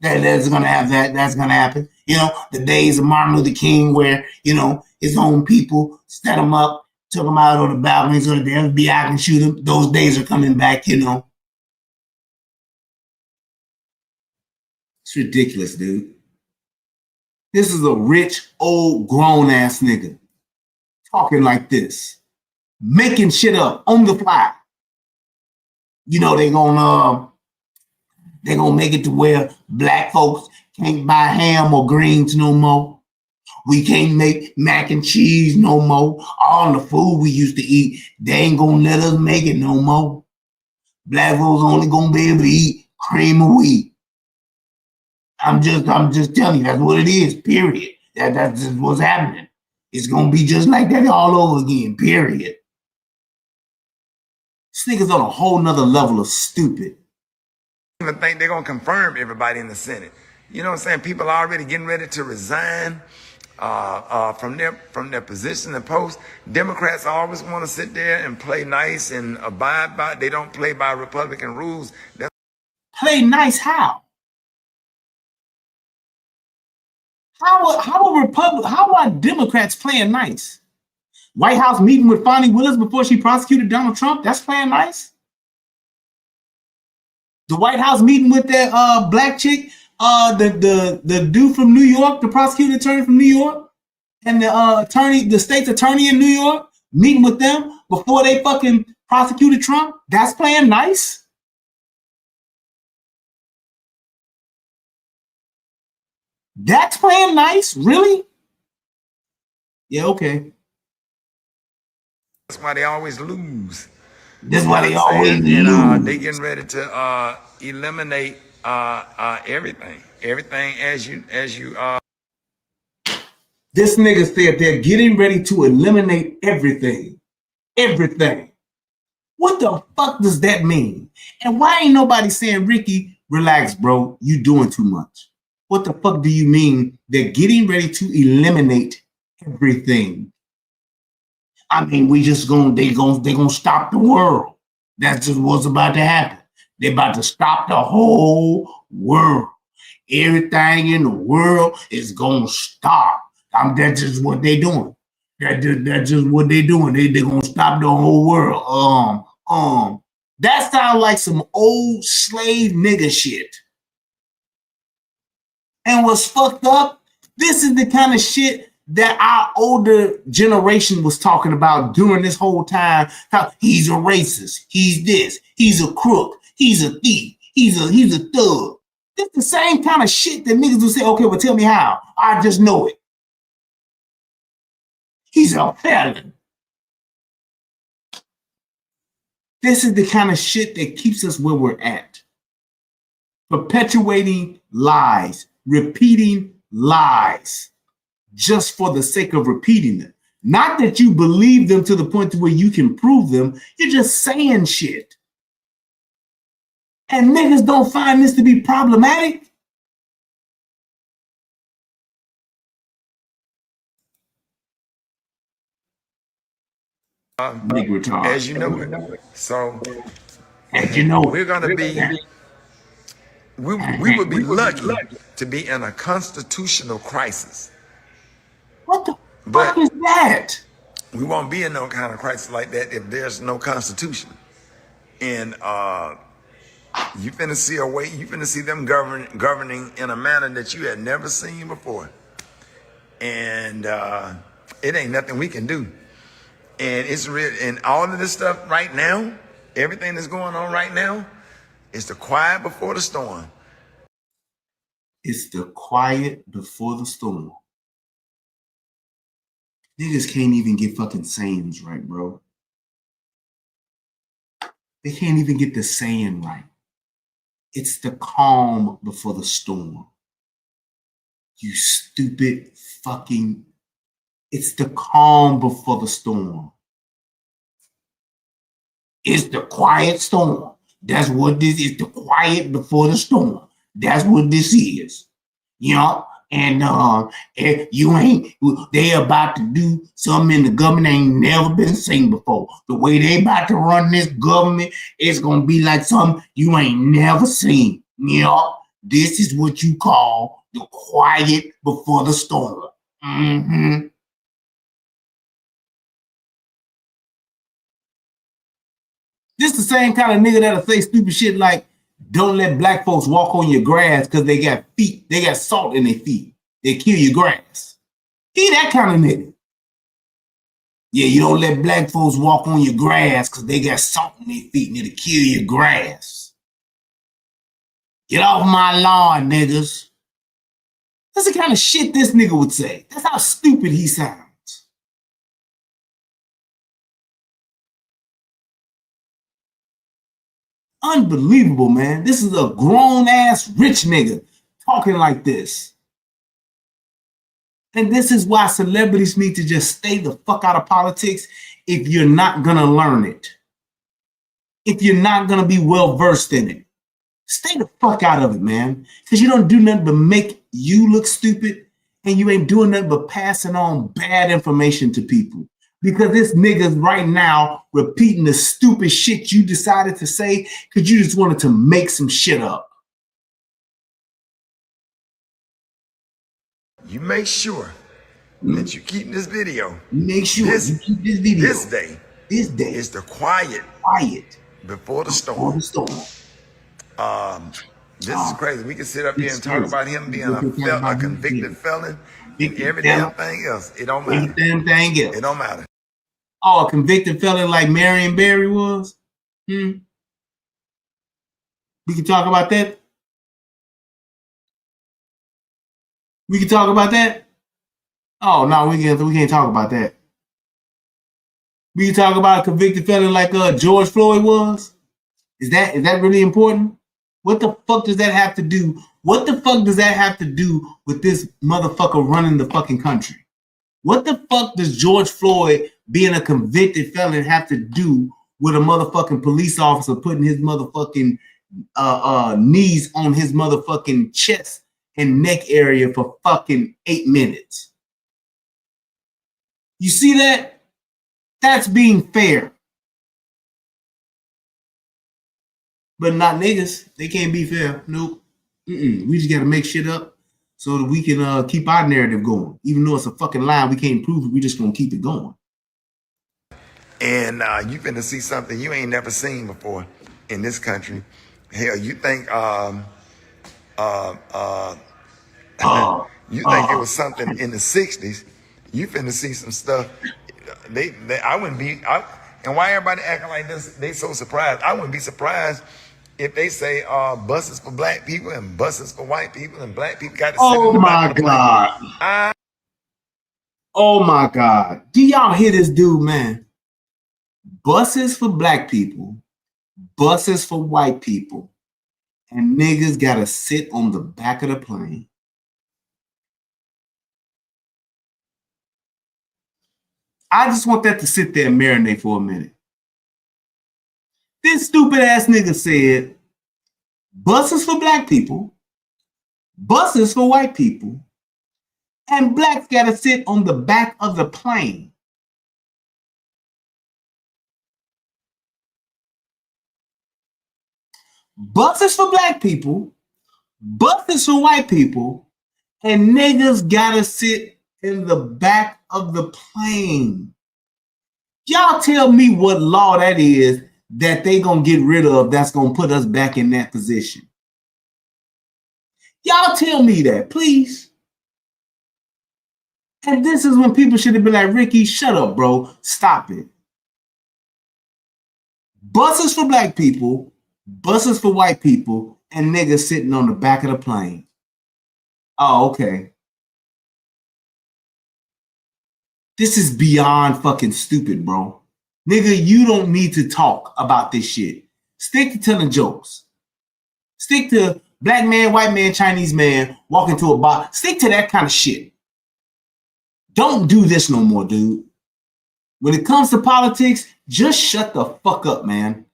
That's gonna have that. That's gonna happen. The days of Martin Luther King, where his own people set him up, took him out on the balcony so that the FBI can shoot him. Those days are coming back. It's ridiculous, dude. This is a rich, old, grown-ass nigga talking like this, making shit up on the fly. They're gonna make it to where black folks can't buy ham or greens no more. We can't make mac and cheese no more. All the food we used to eat, they ain't gonna let us make it no more. Black folks only gonna be able to eat cream of wheat. I'm just telling you, that's what it is, period. That's just what's happening. It's going to be just like that all over again, period. This nigga's on a whole nother level of stupid. I don't even think they're going to confirm everybody in the Senate. You know what I'm saying? People are already getting ready to resign from their position and post. Democrats always want to sit there and play nice and abide by. They don't play by Republican rules. Play nice how? How are Democrats playing nice? White House meeting with Fonnie Willis before she prosecuted Donald Trump? That's playing nice. The White House meeting with that black chick, the dude from New York, the prosecuting attorney from New York, and the state's attorney in New York, meeting with them before they fucking prosecuted Trump. That's playing nice. That's playing nice? Really? Yeah, okay. That's why they always lose. That's why they always lose. And they getting ready to eliminate everything. Everything as you This nigga said they're getting ready to eliminate everything. Everything. What the fuck does that mean? And why ain't nobody saying, Rickey, relax, bro, you doing too much? What the fuck do you mean they're getting ready to eliminate everything? I mean, they gonna stop the world. That's just what's about to happen. They're about to stop the whole world. Everything in the world is gonna stop. That's just what they're doing. That's just what they're doing. They're gonna stop the whole world. That sounds like some old slave nigga shit. And what's fucked up, this is the kind of shit that our older generation was talking about during this whole time. How he's a racist, he's this, he's a crook, he's a thief, he's a thug. It's the same kind of shit that niggas will say, okay, well, tell me how. I just know it. He's a felon. This is the kind of shit that keeps us where we're at. Perpetuating lies, repeating lies, just for the sake of repeating them. Not that you believe them to the point to where you can prove them. You're just saying shit. And niggas don't find this to be problematic. As you know it. So as you know, we're gonna be we would be lucky to be in a constitutional crisis. What the fuck is that? We won't be in no kind of crisis like that if there's no constitution. And you finna see a way, you finna see them governing in a manner that you had never seen before. And it ain't nothing we can do. And it's real, and all of this stuff right now, everything that's going on right now, is the quiet before the storm. It's the quiet before the storm. Niggas can't even get fucking sayings right, bro. They can't even get the saying right. It's the calm before the storm. You stupid fucking. It's the calm before the storm. It's the quiet storm. That's what this is. The quiet before the storm. That's what this is. You know? And you ain't, they about to do something in the government ain't never been seen before. The way they about to run this government, it's gonna be like something you ain't never seen. You know, this is what you call the quiet before the storm. Mm-hmm. This the same kind of nigga that'll say stupid shit like, don't let black folks walk on your grass because they got feet. They got salt in their feet. They kill your grass. He that kind of nigga. Yeah, you don't let black folks walk on your grass because they got salt in their feet and it'll kill your grass. Get off my lawn, niggas. That's the kind of shit this nigga would say. That's how stupid he sounds. Unbelievable, man. This is a grown-ass rich nigga talking like this. And this is why celebrities need to just stay the fuck out of politics if you're not gonna learn it. If you're not gonna be well-versed in it. Stay the fuck out of it, man. Because you don't do nothing but make you look stupid, and you ain't doing nothing but passing on bad information to people. Because this nigga's right now repeating the stupid shit you decided to say because you just wanted to make some shit up. You make sure that you keep this video. Make sure you keep this video. This day is the quiet before the storm. This is crazy. We can sit up here and talk about him being a convicted felon and every damn thing else. It don't matter. Every damn thing else. It don't matter. Oh, a convicted felon like Marion Barry was? We can talk about that? We can talk about that? Oh, no, we can't talk about that. We can talk about a convicted felon like George Floyd was? Is that really important? What the fuck does that have to do? What the fuck does that have to do with this motherfucker running the fucking country? What the fuck does George Floyd being a convicted felon have to do with a motherfucking police officer putting his motherfucking knees on his motherfucking chest and neck area for fucking 8 minutes? You see that? That's being fair. But not niggas. They can't be fair. Nope. We just got to make shit up so that we can keep our narrative going. Even though it's a fucking lie, we can't prove it. We just gonna keep it going. And you finna see something you ain't never seen before in this country. Hell, you think you think it was something in the 60s. You finna see some stuff. I wouldn't be. And why everybody acting like this? They so surprised. I wouldn't be surprised if they say buses for black people and buses for white people and black people got to sit in Oh the back my of the plane. God. Oh my God. Do y'all hear this dude, man? Buses for black people, buses for white people, and niggas gotta sit on the back of the plane. I just want that to sit there and marinate for a minute. This stupid ass nigga said buses for black people, buses for white people, and blacks gotta sit on the back of the plane. Buses for black people, buses for white people, and niggas gotta sit in the back of the plane. Y'all tell me what law that is that they gonna get rid of that's gonna put us back in that position. Y'all tell me that, please. And this is when people should have been like, Ricky, shut up, bro. Stop it. Buses for black people, buses for white people, and niggas sitting on the back of the plane. Oh, okay. This is beyond fucking stupid, bro. Nigga, you don't need to talk about this shit. Stick to telling jokes. Stick to black man, white man, Chinese man walking to a bar. Stick to that kind of shit. Don't do this no more, dude. When it comes to politics, just shut the fuck up, man.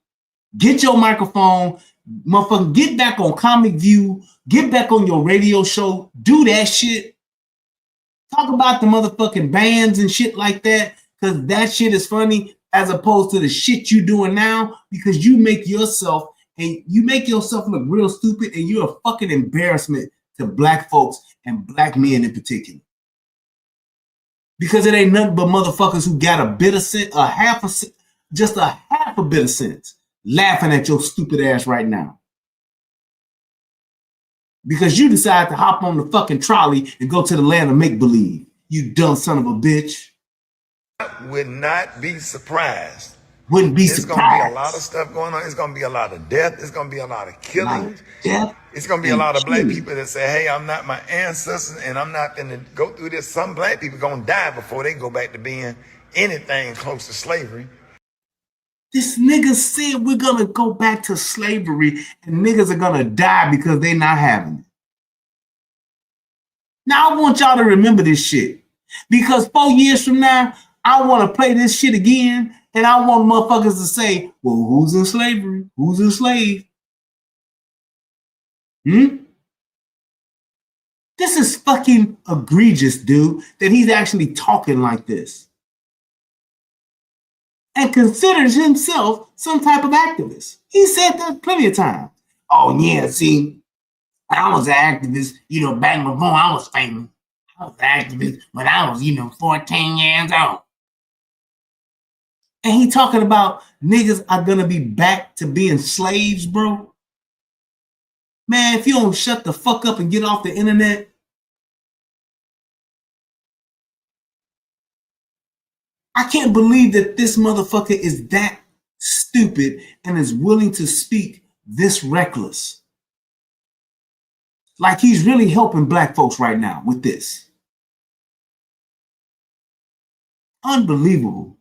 Get your microphone, motherfucker, get back on Comic View, get back on your radio show, do that shit. Talk about the motherfucking bands and shit like that, because that shit is funny as opposed to the shit you doing now, because you make yourself look real stupid, and you're a fucking embarrassment to black folks and black men in particular. Because it ain't nothing but motherfuckers who got a bit of sense, just a half a bit of sense, laughing at your stupid ass right now. Because you decide to hop on the fucking trolley and go to the land of make-believe. You dumb son of a bitch. Would not be surprised. Wouldn't be There's surprised. Gonna be a lot of stuff going on. It's gonna be a lot of death. It's gonna be a lot of killing. It's gonna be a lot of black people that say, "Hey, I'm not my ancestors, and I'm not gonna go through this." Some black people gonna die before they go back to being anything close to slavery. This nigga said we're gonna go back to slavery, and niggas are gonna die because they're not having it. Now I want y'all to remember this shit, because 4 years from now, I want to play this shit again, and I want motherfuckers to say, well, who's in slavery? Who's enslaved? This is fucking egregious, dude, that he's actually talking like this. And considers himself some type of activist. He said that plenty of times. Oh, yeah, see, I was an activist, back before I was famous. I was an activist when I was, 14 years old. And he talking about niggas are gonna be back to being slaves, bro. Man, if you don't shut the fuck up and get off the internet. I can't believe that this motherfucker is that stupid and is willing to speak this reckless. Like he's really helping black folks right now with this. Unbelievable.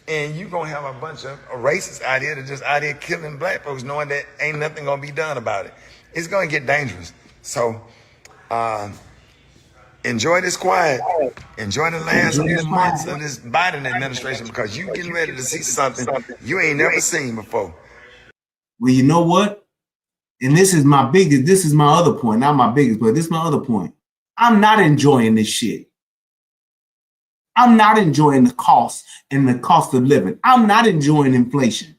And you're going to have a bunch of racists out here that just out here killing black folks knowing that ain't nothing going to be done about it. It's going to get dangerous. So enjoy this quiet. Enjoy the last few months of this Biden administration, because you getting ready to see something you ain't never seen before. Well, you know what? And this is my other point, not my biggest, but this is my other point. I'm not enjoying this shit. I'm not enjoying the cost and the cost of living. I'm not enjoying inflation.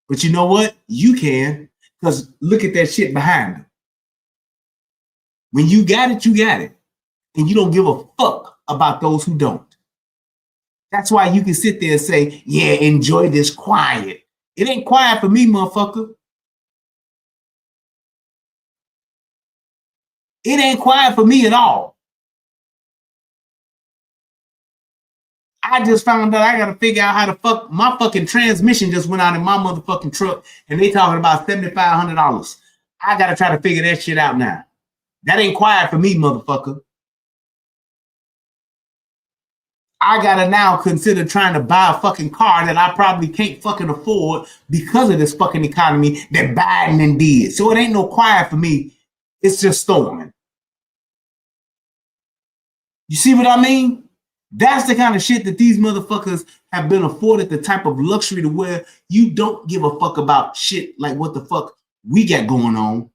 But you know what? You can, because look at that shit behind them. When you got it, you got it. And you don't give a fuck about those who don't. That's why you can sit there and say, yeah, enjoy this quiet. It ain't quiet for me, motherfucker. It ain't quiet for me at all. I just found out I gotta figure out how to fuck my fucking transmission just went out in my motherfucking truck, and they talking about $7,500. I gotta try to figure that shit out now. That ain't quiet for me, motherfucker. I gotta now consider trying to buy a fucking car that I probably can't fucking afford because of this fucking economy that Biden did. So it ain't no quiet for me. It's just storming. You see what I mean? That's the kind of shit that these motherfuckers have been afforded, the type of luxury to where you don't give a fuck about shit like what the fuck we got going on.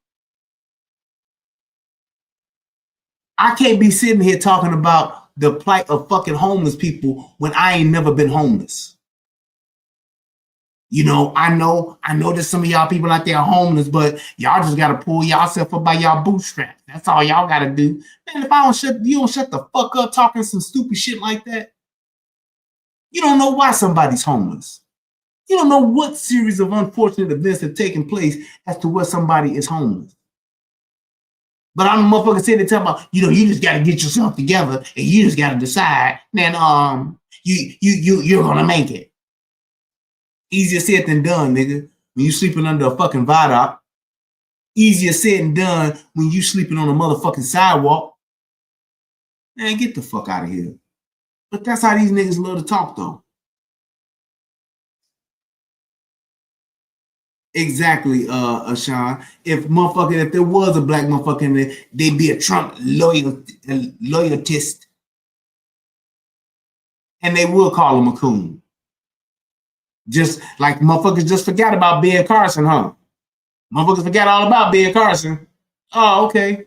I can't be sitting here talking about the plight of fucking homeless people when I ain't never been homeless. You know that some of y'all people out there are homeless, but y'all just gotta pull yourself up by y'all bootstraps. That's all y'all gotta do. Man, if you don't shut the fuck up talking some stupid shit like that, you don't know why somebody's homeless. You don't know what series of unfortunate events have taken place as to where somebody is homeless. But I'm a motherfucker sitting there talking about, you just gotta get yourself together and you just gotta decide, man, you're gonna make it. Easier said than done, nigga. When you sleeping under a fucking viaduct. Easier said than done when you sleeping on a motherfucking sidewalk. Man, get the fuck out of here. But that's how these niggas love to talk, though. Exactly, Sean. If there was a black motherfucker in there, they'd be a Trump loyalist. And they will call him a coon. Just like motherfuckers just forgot about Ben Carson, huh? Motherfuckers forgot all about Ben Carson. Oh, okay.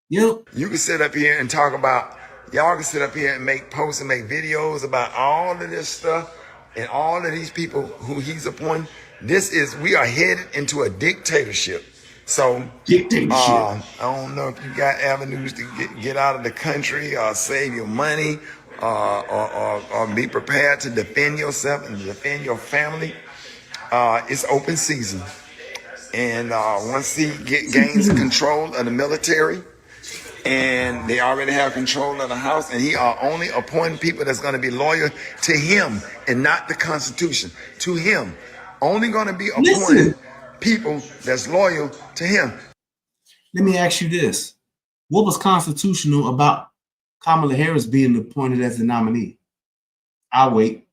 Yep. You can sit up here and talk about, y'all can sit up here and make posts and make videos about all of this stuff and all of these people who he's appointing. We are headed into a dictatorship. So, I don't know if you got avenues to get out of the country or save your money or be prepared to defend yourself and defend your family. It's open season. And once he gains control of the military, and they already have control of the House, and he are only appointing people that's going to be loyal to him and not the Constitution. To him. Only going to be appointing people that's loyal to him. Let me ask you this. What was constitutional about Kamala Harris being appointed as the nominee? I'll wait.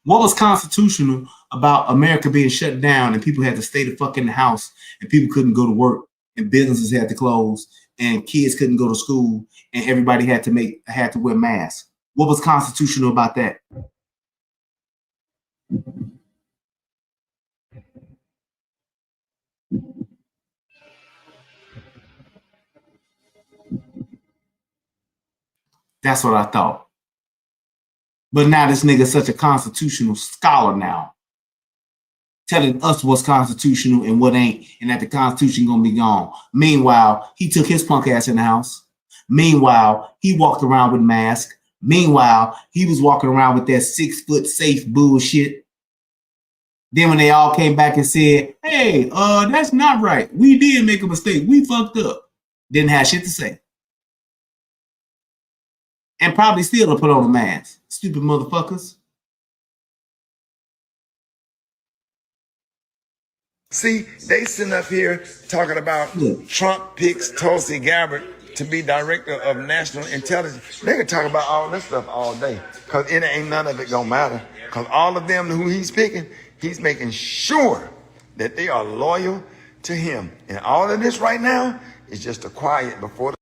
What was constitutional about America being shut down and people had to stay the fuck in the house and people couldn't go to work and businesses had to close and kids couldn't go to school and everybody had to wear masks? What was constitutional about that? That's what I thought. But now this nigga's such a constitutional scholar now, telling us what's constitutional and what ain't, and that the Constitution gonna be gone. Meanwhile, he took his punk ass in the house. Meanwhile, he walked around with masks. Meanwhile, he was walking around with that 6 foot safe bullshit. Then when they all came back and said, hey, that's not right. We did make a mistake. We fucked up. Didn't have shit to say. And probably still to put on a mask. Stupid motherfuckers. See, they sitting up here talking about Trump picks Tulsi Gabbard to be director of national intelligence. They can talk about all this stuff all day because it ain't none of it gonna matter. Because all of them who he's picking, he's making sure that they are loyal to him. And all of this right now is just a quiet before.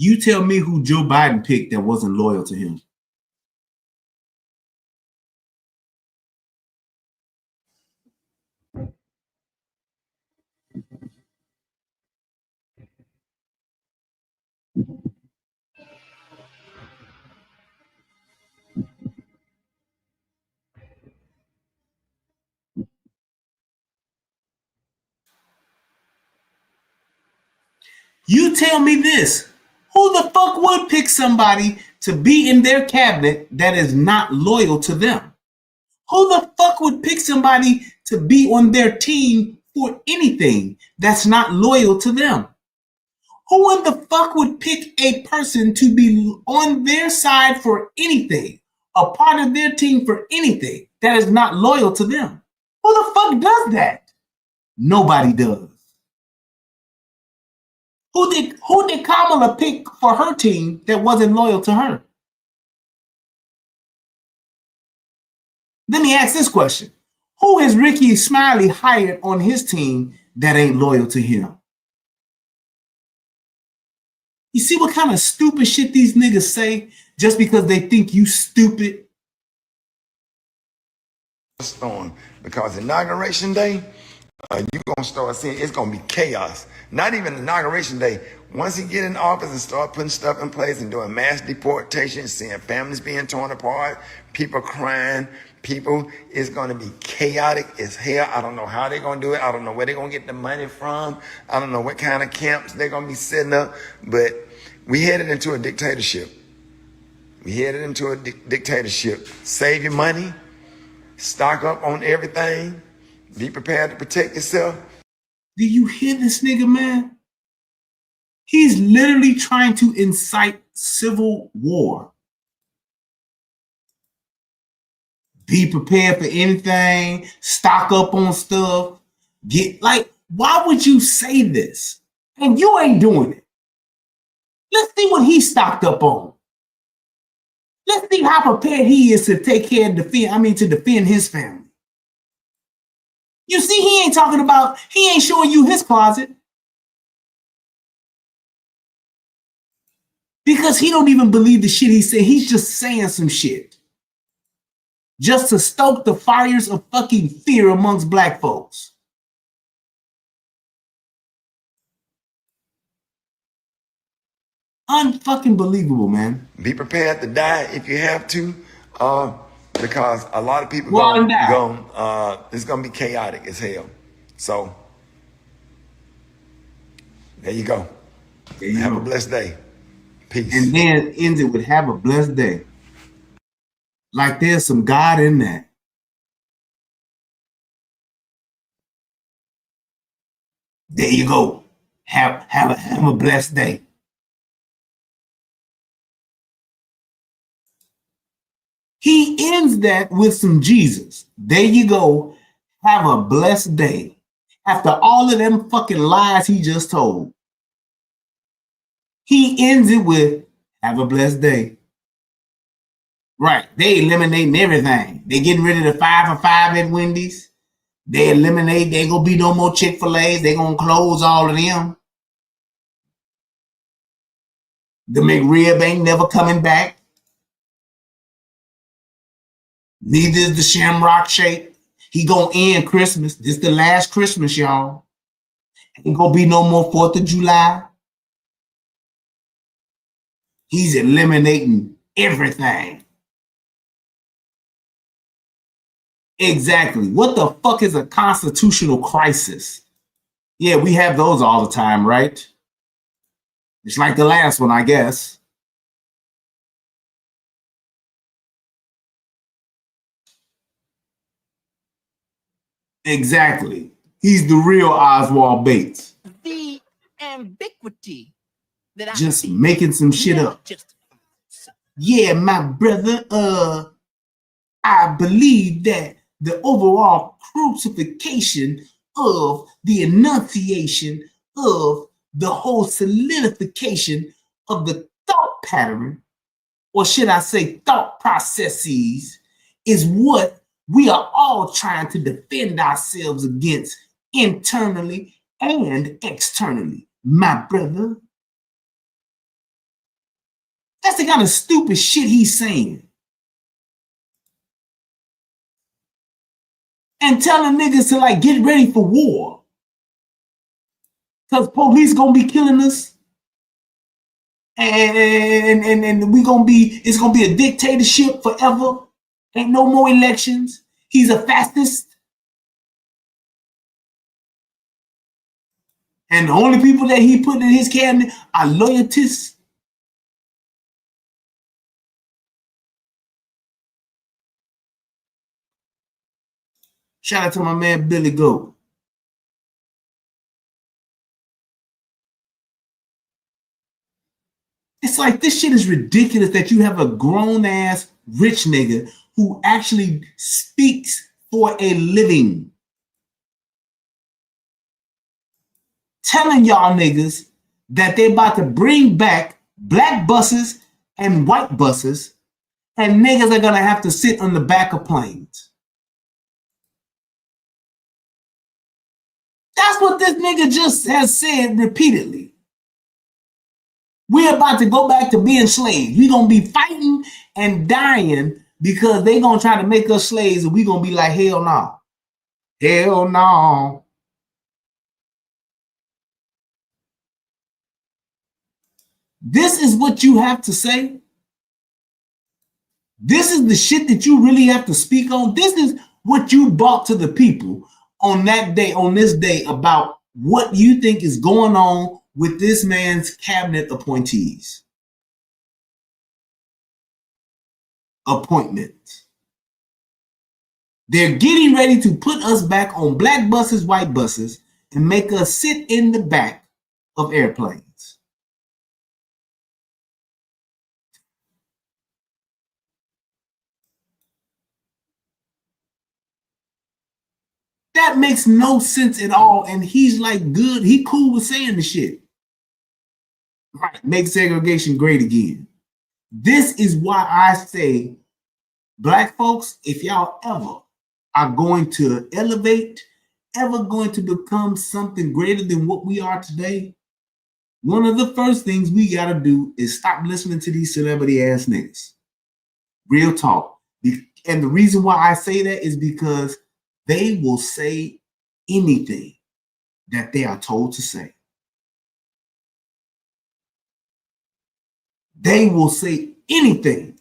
You tell me who Joe Biden picked that wasn't loyal to him. You tell me this. Who the fuck would pick somebody to be in their cabinet that is not loyal to them? Who the fuck would pick somebody to be on their team for anything that's not loyal to them? Who in the fuck would pick a person to be on their side for anything, a part of their team for anything that is not loyal to them? Who the fuck does that? Nobody does. Who did Kamala pick for her team that wasn't loyal to her? Let me ask this question. Who has Rickey Smiley hired on his team that ain't loyal to him? You see what kind of stupid shit these niggas say just because they think you stupid? Storm, because inauguration day, you're going to start seeing it's going to be chaos. Not even inauguration day. Once he get in office and start putting stuff in place and doing mass deportation, seeing families being torn apart, people crying, it's going to be chaotic as hell. I don't know how they're going to do it. I don't know where they're going to get the money from. I don't know what kind of camps they're going to be setting up. But we headed into a dictatorship. Save your money. Stock up on everything. Be prepared to protect yourself. Do you hear this nigga, man? He's literally trying to incite civil war. Be prepared for anything. Stock up on stuff. Why would you say this? And you ain't doing it. Let's see what he stocked up on. Let's see how prepared he is to take care and to defend his family. You see, he ain't showing you his closet. Because he don't even believe the shit he said. He's just saying some shit. Just to stoke the fires of fucking fear amongst black folks. Unfucking believable, man. Be prepared to die if you have to, because a lot of people it's gonna be chaotic as hell. So there you go. Have a blessed day. Peace. And then ends it with have a blessed day. Like there's some God in that. There you go. Have a blessed day. He ends that with some Jesus. There you go. Have a blessed day. After all of them fucking lies he just told. He ends it with have a blessed day. Right. They eliminating everything. They getting rid of the 5 for 5 at Wendy's. They eliminate, they ain't gonna be no more Chick-fil-A's. They gonna close all of them. The McRib ain't never coming back. Neither is the Shamrock Shake. He gonna end Christmas. This the last Christmas, y'all. Ain't gonna be no more 4th of July. He's eliminating everything. Exactly. What the fuck is a constitutional crisis? Yeah, we have those all the time, right? It's like the last one, I guess. Exactly. He's the real Oswald Bates. The ambiguity that just making some shit up. Yeah, my brother, I believe that the overall crucifixion of the enunciation of the whole solidification of the thought pattern, or should I say thought processes, is what we are all trying to defend ourselves against internally and externally, my brother. That's the kind of stupid shit he's saying. And telling niggas to like get ready for war. Because police gonna be killing us. And we gonna be, it's gonna be a dictatorship forever. Ain't no more elections. He's a fascist. And the only people that he put in his cabinet are loyalists. Shout out to my man Billy Goat. It's like this shit is ridiculous that you have a grown ass rich nigga who actually speaks for a living, telling y'all niggas that they about to bring back black buses and white buses, and niggas are gonna have to sit on the back of planes. That's what this nigga just has said repeatedly. We're about to go back to being slaves. We're gonna be fighting and dying because they're gonna try to make us slaves, and we're gonna be like, hell no. Hell no. This is what you have to say. This is the shit that you really have to speak on. This is what you brought to the people on that day, on this day, about what you think is going on with this man's cabinet appointees. Appointments. They're getting ready to put us back on black buses, white buses, and make us sit in the back of airplanes. That makes no sense at all. And he's like, good. He cool with saying the shit. Right. Make segregation great again. This is why I say, black folks, if y'all ever are going to elevate, ever going to become something greater than what we are today, one of the first things we got to do is stop listening to these celebrity ass niggas. Real talk. And the reason why I say that is because they will say anything that they are told to say. They will say anything.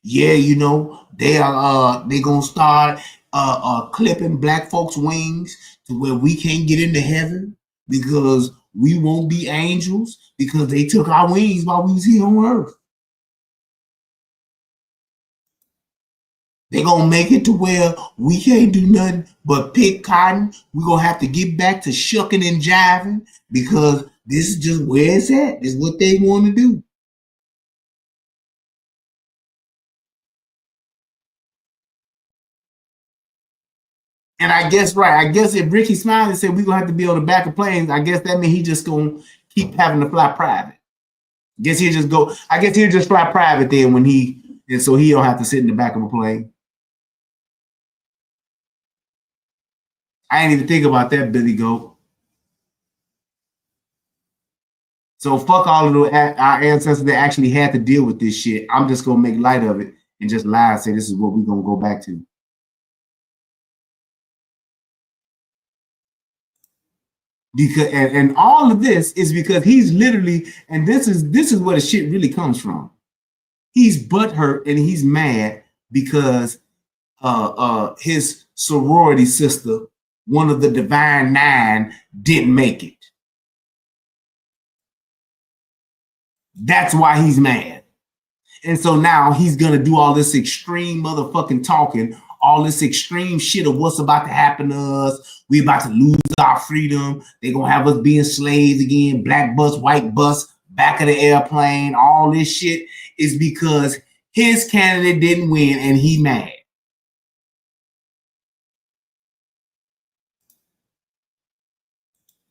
Yeah, you know, they gonna start clipping black folks' wings to where we can't get into heaven because we won't be angels because they took our wings while we was here on earth. They're going to make it to where we can't do nothing but pick cotton. We're going to have to get back to shucking and jiving because this is just where it's at. This is what they want to do. And I guess, right, I guess if Rickey Smiley said we're going to have to be on the back of planes, I guess that means he just going to keep having to fly private. I guess he'll just fly private then and so he don't have to sit in the back of a plane. I ain't even think about that, Billy Goat. So fuck all of our ancestors that actually had to deal with this shit. I'm just gonna make light of it and just lie and say this is what we're gonna go back to. Because and all of this is because he's literally, and this is where the shit really comes from. He's butthurt and he's mad because his sorority sister, one of the Divine Nine, didn't make it. That's why he's mad. And so now he's gonna do all this extreme motherfucking talking, all this extreme shit of what's about to happen to us. We about to lose our freedom. They're gonna have us being slaves again, black bus, white bus, back of the airplane. All this shit is because his candidate didn't win and he mad.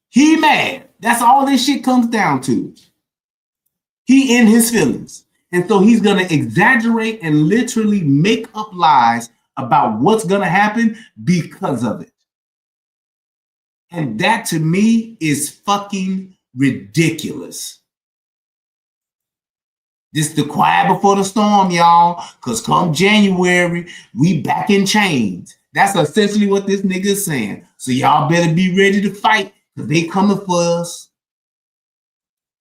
He mad. That's all this shit comes down to. He in his feelings. And so he's going to exaggerate and literally make up lies about what's going to happen because of it. And that to me is fucking ridiculous. This is the quiet before the storm, y'all. Because come January, we back in chains. That's essentially what this nigga is saying. So y'all better be ready to fight because they coming for us.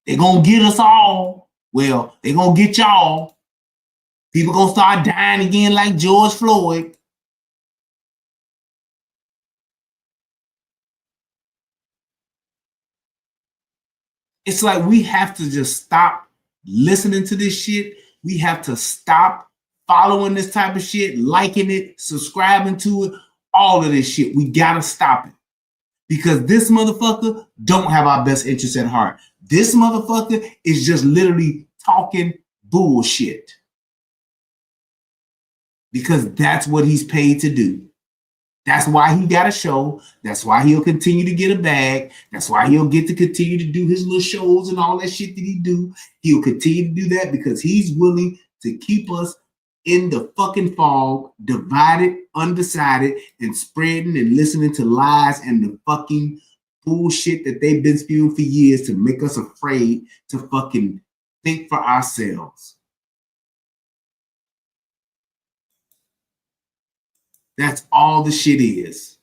They gonna get us all. Well, they gonna get y'all. People gonna start dying again like George Floyd. It's like we have to just stop listening to this shit. We have to stop following this type of shit, liking it, subscribing to it, all of this shit. We gotta stop it. Because this motherfucker don't have our best interests at heart. This motherfucker is just literally talking bullshit. Because that's what he's paid to do. That's why he got a show. That's why he'll continue to get a bag. That's why he'll get to continue to do his little shows and all that shit that he do. He'll continue to do that because he's willing to keep us in the fucking fog, divided, undecided, and spreading and listening to lies and the fucking bullshit that they've been spewing for years to make us afraid to fucking think for ourselves. That's all the shit is.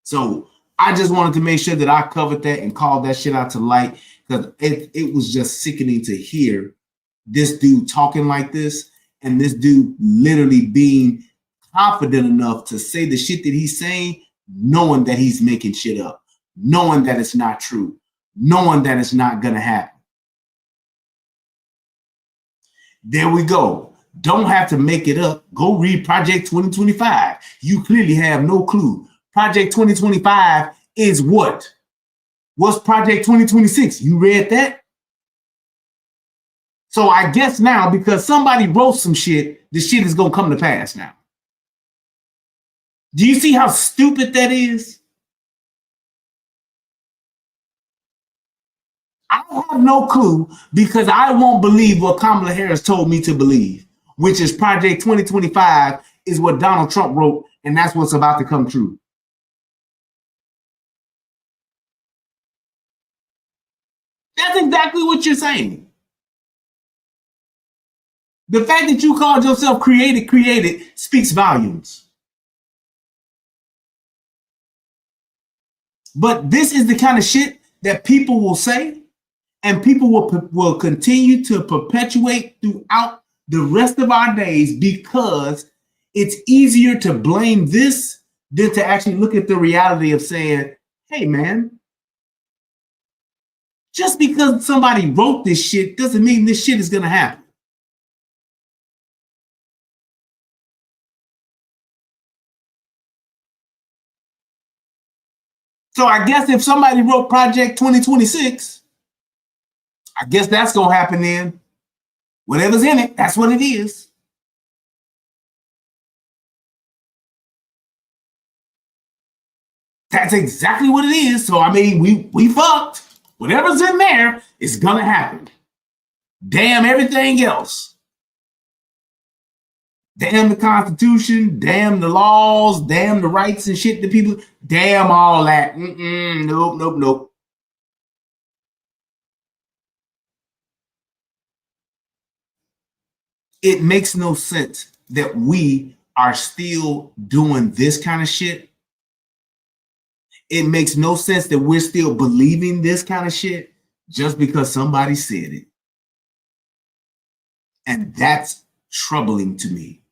So I just wanted to make sure that I covered that and called that shit out to light, because it was just sickening to hear this dude talking like this and this dude literally being confident enough to say the shit that he's saying, knowing that he's making shit up, knowing that it's not true, knowing that it's not gonna happen. There we go. Don't have to make it up. Go read Project 2025. You clearly have no clue. Project 2025 is what? What's Project 2026? You read that? So I guess now, because somebody wrote some shit, the shit is going to come to pass now. Do you see how stupid that is? I have no clue, because I won't believe what Kamala Harris told me to believe, which is Project 2025 is what Donald Trump wrote, and that's what's about to come true. That's exactly what you're saying. The fact that you called yourself created speaks volumes. But this is the kind of shit that people will say, and people will continue to perpetuate throughout the rest of our days, because it's easier to blame this than to actually look at the reality of saying, hey, man, just because somebody wrote this shit doesn't mean this shit is going to happen. So I guess if somebody wrote Project 2026, I guess that's going to happen then. Whatever's in it, that's what it is. That's exactly what it is. So, I mean, we fucked. Whatever's in there is going to happen. Damn everything else. Damn the Constitution. Damn the laws. Damn the rights and shit that people. Damn all that. Nope. It makes no sense that we are still doing this kind of shit. It makes no sense that we're still believing this kind of shit just because somebody said it. And that's troubling to me.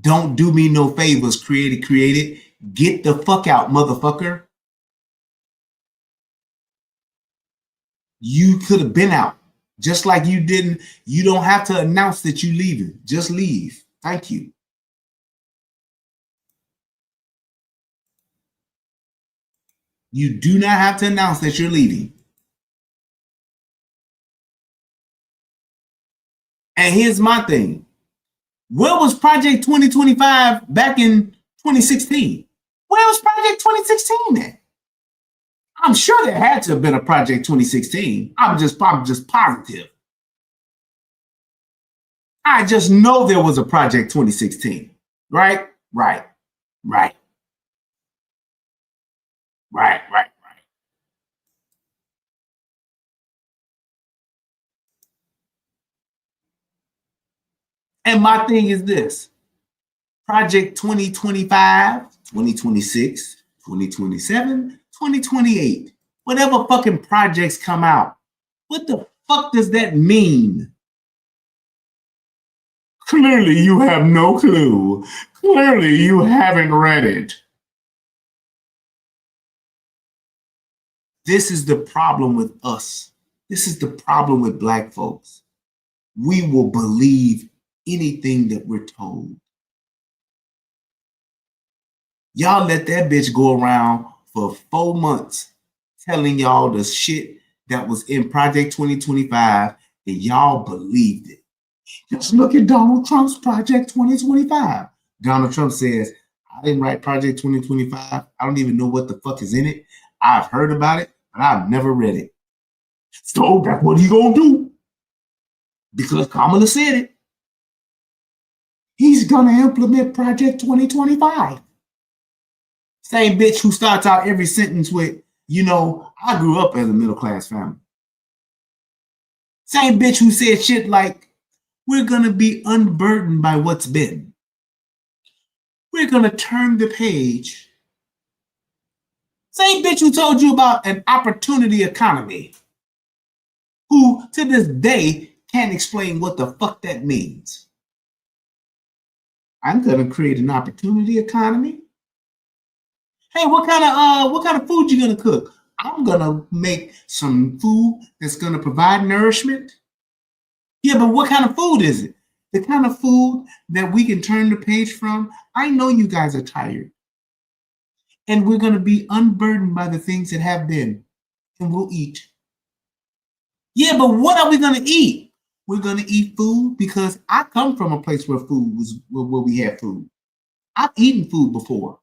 Don't do me no favors, create it. Get the fuck out, motherfucker. You could have been out. Just like you didn't. You don't have to announce that you're leaving. Just leave. Thank you. You do not have to announce that you're leaving. And here's my thing. Where was Project 2025 back in 2016? Where was Project 2016 at? I'm sure there had to have been a Project 2016. I'm just positive. I just know there was a Project 2016. Right. And my thing is this. Project 2025, 2026, 2027, 2028. Whatever fucking projects come out. What the fuck does that mean? Clearly you have no clue. Clearly you haven't read it. This is the problem with us. This is the problem with Black folks. We will believe anything that we're told. Y'all let that bitch go around for 4 months telling y'all the shit that was in Project 2025 and y'all believed it. Just look at Donald Trump's Project 2025. Donald Trump says, I didn't write Project 2025. I don't even know what the fuck is in it. I've heard about it, but I've never read it. So that's what he gonna do. Because Kamala said it. He's gonna implement Project 2025. Same bitch who starts out every sentence with, I grew up as a middle-class family. Same bitch who said shit like, we're gonna be unburdened by what's been. We're gonna turn the page. Same bitch who told you about an opportunity economy, who to this day can't explain what the fuck that means. I'm gonna create an opportunity economy. Hey, what kind of food you gonna cook? I'm gonna make some food that's gonna provide nourishment. Yeah, but what kind of food is it? The kind of food that we can turn the page from. I know you guys are tired. And we're gonna be unburdened by the things that have been. And we'll eat. Yeah, but what are we gonna eat? We're gonna eat food because I come from a place where where we had food. I've eaten food before.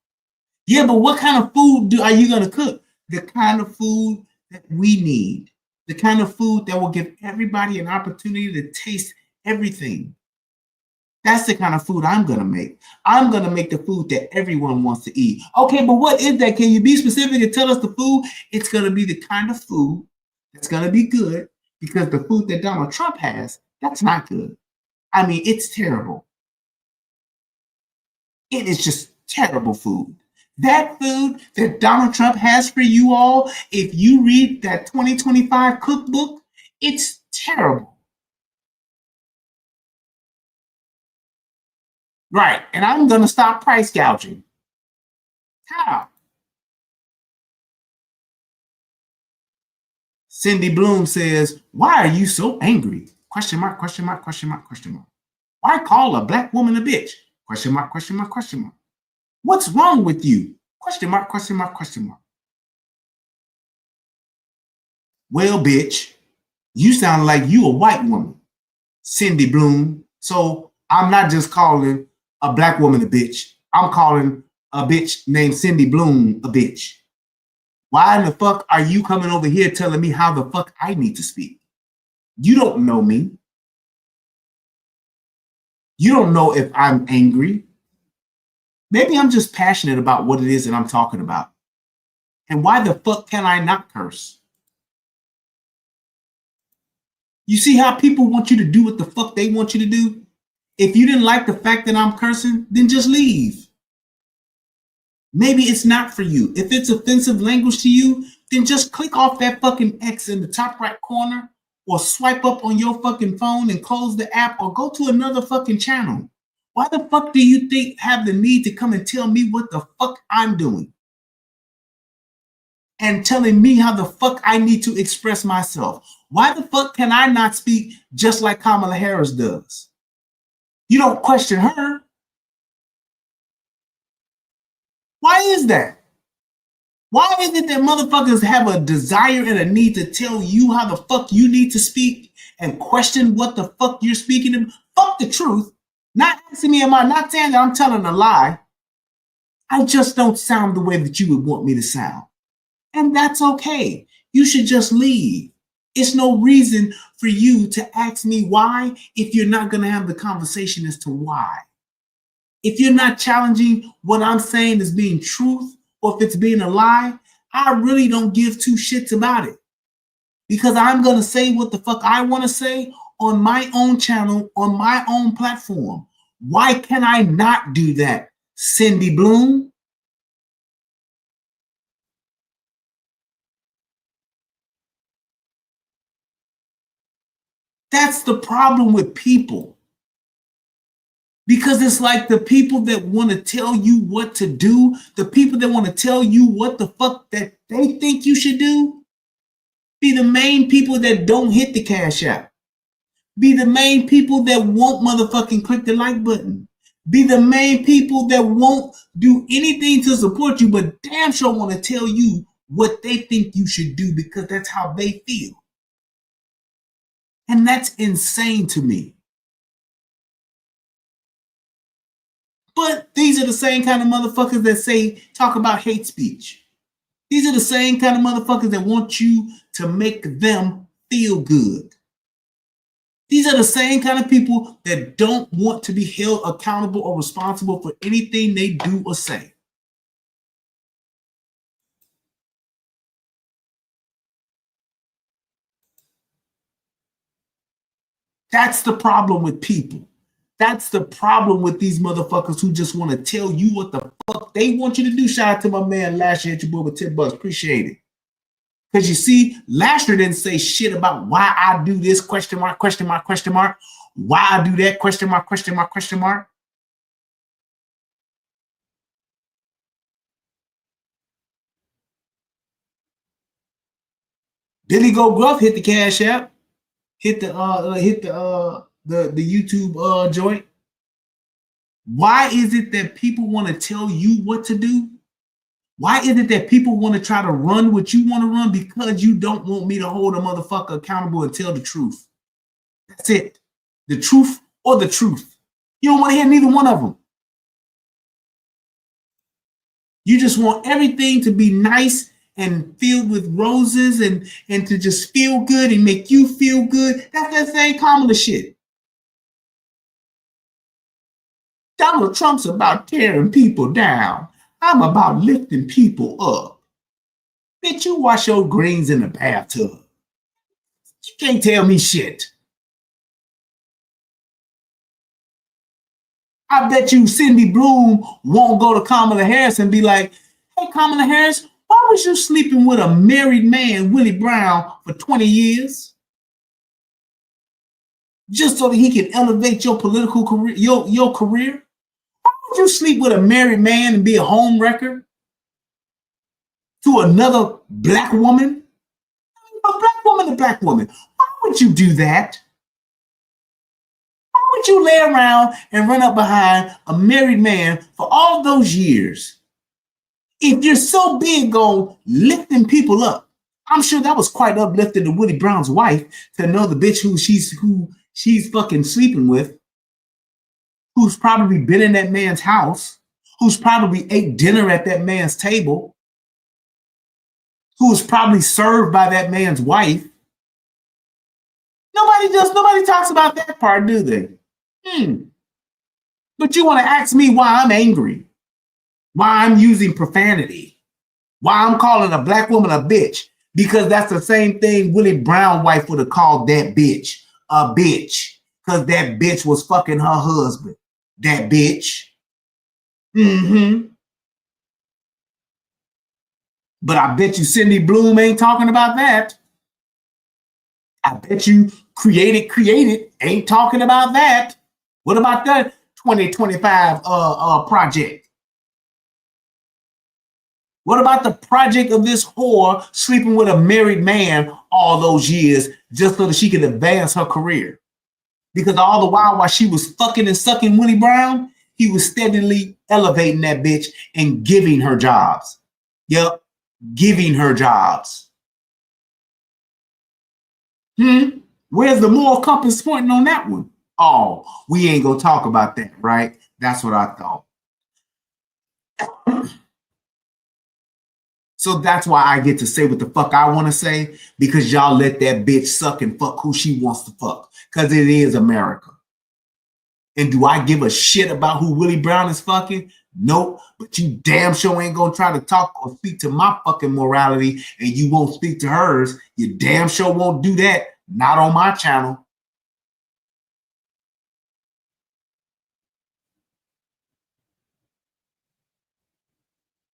Yeah, but what kind of food are you going to cook? The kind of food that we need. The kind of food that will give everybody an opportunity to taste everything. That's the kind of food I'm going to make. I'm going to make the food that everyone wants to eat. Okay, but what is that? Can you be specific and tell us the food? It's going to be the kind of food that's going to be good, because the food that Donald Trump has, that's not good. I mean, it's terrible. It is just terrible food. That food that Donald Trump has for you all, if you read that 2025 cookbook, it's terrible. Right, and I'm going to stop price gouging. How? Cindy Bloom says, why are you so angry? Question mark, question mark, question mark, question mark. Why call a black woman a bitch? Question mark, question mark, question mark. What's wrong with you? Question mark, question mark, question mark. Well, bitch, you sound like you a white woman, Cindy Bloom. So I'm not just calling a black woman a bitch. I'm calling a bitch named Cindy Bloom a bitch. Why in the fuck are you coming over here telling me how the fuck I need to speak? You don't know me. You don't know if I'm angry. Maybe I'm just passionate about what it is that I'm talking about. And why the fuck can I not curse? You see how people want you to do what the fuck they want you to do? If you didn't like the fact that I'm cursing, then just leave. Maybe it's not for you. If it's offensive language to you, then just click off that fucking X in the top right corner, or swipe up on your fucking phone and close the app, or go to another fucking channel. Why the fuck do you think have the need to come and tell me what the fuck I'm doing? And telling me how the fuck I need to express myself? Why the fuck can I not speak just like Kamala Harris does? You don't question her. Why is that? Why is it that motherfuckers have a desire and a need to tell you how the fuck you need to speak and question what the fuck you're speaking to? Fuck the truth. Not asking me, am I not saying that I'm telling a lie? I just don't sound the way that you would want me to sound. And that's okay. You should just leave. It's no reason for you to ask me why if you're not going to have the conversation as to why. If you're not challenging what I'm saying as being truth, or if it's being a lie, I really don't give two shits about it. Because I'm going to say what the fuck I want to say on my own channel, on my own platform. Why can I not do that, Cindy Bloom? That's the problem with people. Because it's like the people that want to tell you what to do, the people that want to tell you what the fuck that they think you should do, be the main people that don't hit the cash app. Be the main people that won't motherfucking click the like button. Be the main people that won't do anything to support you, but damn sure want to tell you what they think you should do because that's how they feel. And that's insane to me. But these are the same kind of motherfuckers that talk about hate speech. These are the same kind of motherfuckers that want you to make them feel good. These are the same kind of people that don't want to be held accountable or responsible for anything they do or say. That's the problem with people. That's the problem with these motherfuckers who just want to tell you what the fuck they want you to do. Shout out to my man Lasher at your boy with $10. Appreciate it. Because you see, Lasher didn't say shit about why I do this, question mark, question mark, question mark. Why I do that, question mark, question mark, question mark. Billy Go Gruff hit the Cash App, hit the YouTube joint. Why is it that people want to tell you what to do? Why is it that people want to try to run what you want to run? Because you don't want me to hold a motherfucker accountable and tell the truth. That's it. The truth or the truth. You don't want to hear neither one of them. You just want everything to be nice and filled with roses and to just feel good and make you feel good. That's that same Kamala shit. Donald Trump's about tearing people down. I'm about lifting people up. Bitch, you wash your greens in the bathtub. You can't tell me shit. I bet you Cindy Bloom won't go to Kamala Harris and be like, hey, Kamala Harris, why was you sleeping with a married man, Willie Brown, for 20 years? Just so that he can elevate your political career, your career? Why would you sleep with a married man and be a home wrecker to another black woman? A black woman to black woman. Why would you do that? Why would you lay around and run up behind a married man for all those years? If you're so big on lifting people up, I'm sure that was quite uplifting to Willie Brown's wife to know the bitch who she's fucking sleeping with, who's probably been in that man's house, who's probably ate dinner at that man's table, who was probably served by that man's wife. Nobody talks about that part, do they? But you want to ask me why I'm angry, why I'm using profanity, why I'm calling a black woman a bitch, because that's the same thing Willie Brown wife would have called that bitch a bitch, because that bitch was fucking her husband. That bitch. But I bet you Cindy Bloom ain't talking about that. I bet you Created ain't talking about that. What about the 2025 project? What about the project of this whore sleeping with a married man all those years just so that she could advance her career? Because all the while she was fucking and sucking Willie Brown, he was steadily elevating that bitch and giving her jobs. Yep, giving her jobs. Where's the moral compass pointing on that one? Oh, we ain't gonna talk about that, right? That's what I thought. So that's why I get to say what the fuck I want to say, because y'all let that bitch suck and fuck who she wants to fuck, because it is America. And do I give a shit about who Willie Brown is fucking? Nope. But you damn sure ain't gonna try to talk or speak to my fucking morality, and you won't speak to hers. You damn sure won't do that. Not on my channel.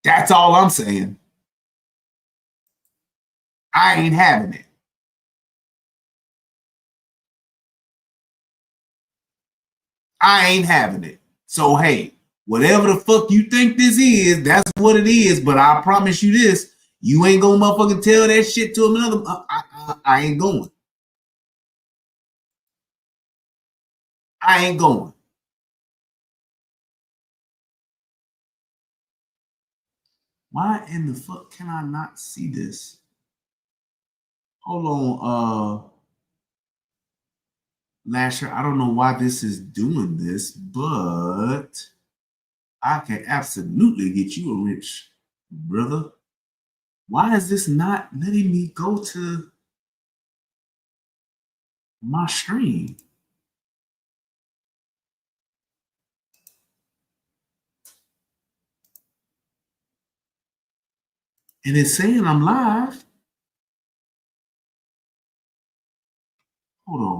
That's all I'm saying. I ain't having it. I ain't having it. So, hey, whatever the fuck you think this is, that's what it is. But I promise you this, you ain't gonna motherfucking tell that shit to another. I ain't going. I ain't going. Why in the fuck can I not see this? Hold on, Lasher. I don't know why this is doing this, but I can absolutely get you a rich brother. Why is this not letting me go to my stream? And it's saying I'm live. Hold on.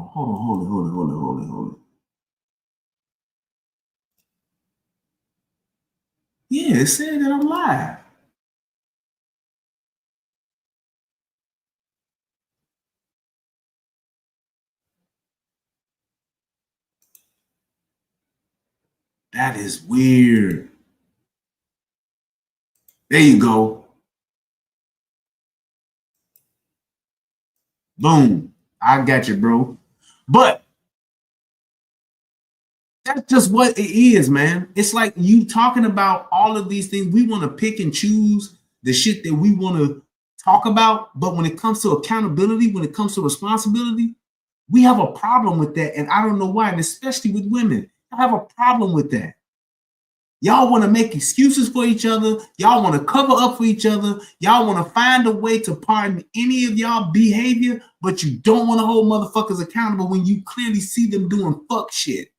Yeah, it's saying that I'm live. That is weird. There you go. Boom. I got you, bro. But that's just what it is, man. It's like you talking about all of these things. We want to pick and choose the shit that we want to talk about. But when it comes to accountability, when it comes to responsibility, we have a problem with that. And I don't know why, and especially with women. I have a problem with that. Y'all want to make excuses for each other. Y'all want to cover up for each other. Y'all want to find a way to pardon any of y'all behavior, but you don't want to hold motherfuckers accountable when you clearly see them doing fuck shit.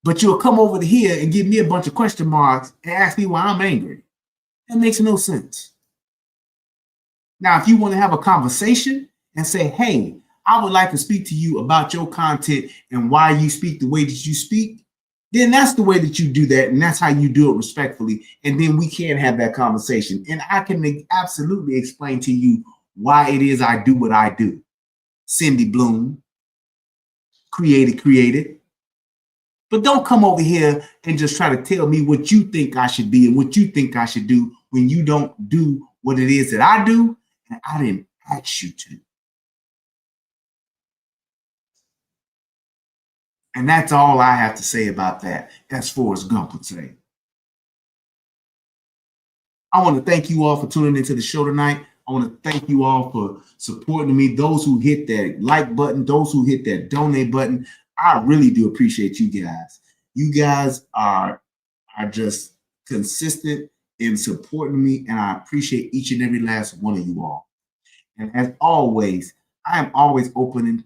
But you'll come over to here and give me a bunch of question marks and ask me why I'm angry. That makes no sense. Now, if you want to have a conversation and say, hey, I would like to speak to you about your content and why you speak the way that you speak, then that's the way that you do that. And that's how you do it respectfully. And then we can have that conversation. And I can absolutely explain to you why it is I do what I do. Cindy Bloom, created. But don't come over here and just try to tell me what you think I should be and what you think I should do when you don't do what it is that I do and I didn't ask you to. And that's all I have to say about that, as Forrest Gump would say. I want to thank you all for tuning into the show tonight. I want to thank you all for supporting me. Those who hit that like button, those who hit that donate button, I really do appreciate you guys. You guys are just consistent in supporting me, and I appreciate each and every last one of you all. And as always, I am always open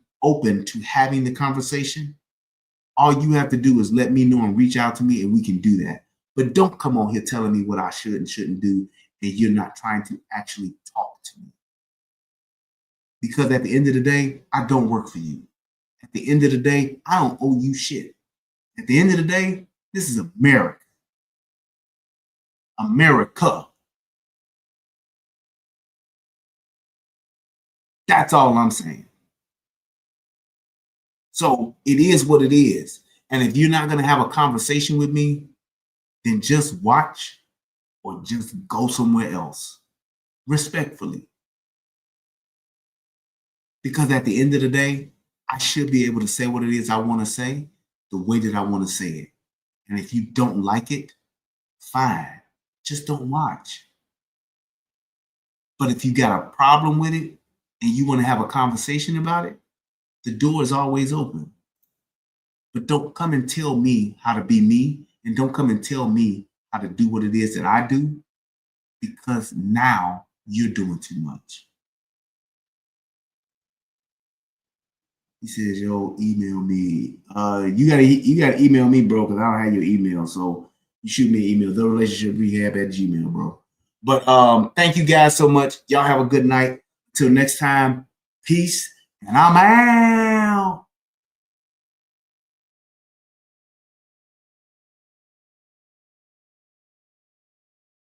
to having the conversation. All you have to do is let me know and reach out to me, and we can do that. But don't come on here telling me what I should and shouldn't do, and you're not trying to actually talk to me. Because at the end of the day, I don't work for you. At the end of the day, I don't owe you shit. At the end of the day, this is America. America. That's all I'm saying. So it is what it is. And if you're not going to have a conversation with me, then just watch or just go somewhere else. Respectfully. Because at the end of the day, I should be able to say what it is I want to say the way that I want to say it. And if you don't like it, fine. Just don't watch. But if you got a problem with it and you want to have a conversation about it, the door is always open. But don't come and tell me how to be me, and don't come and tell me how to do what it is that I do, because now you're doing too much. He says, yo, email me. You gotta email me, bro, because I don't have your email. So you shoot me an email, therelationshiprehab@gmail.com, bro. But thank you guys so much. Y'all have a good night. Till next time, peace, and I'm out.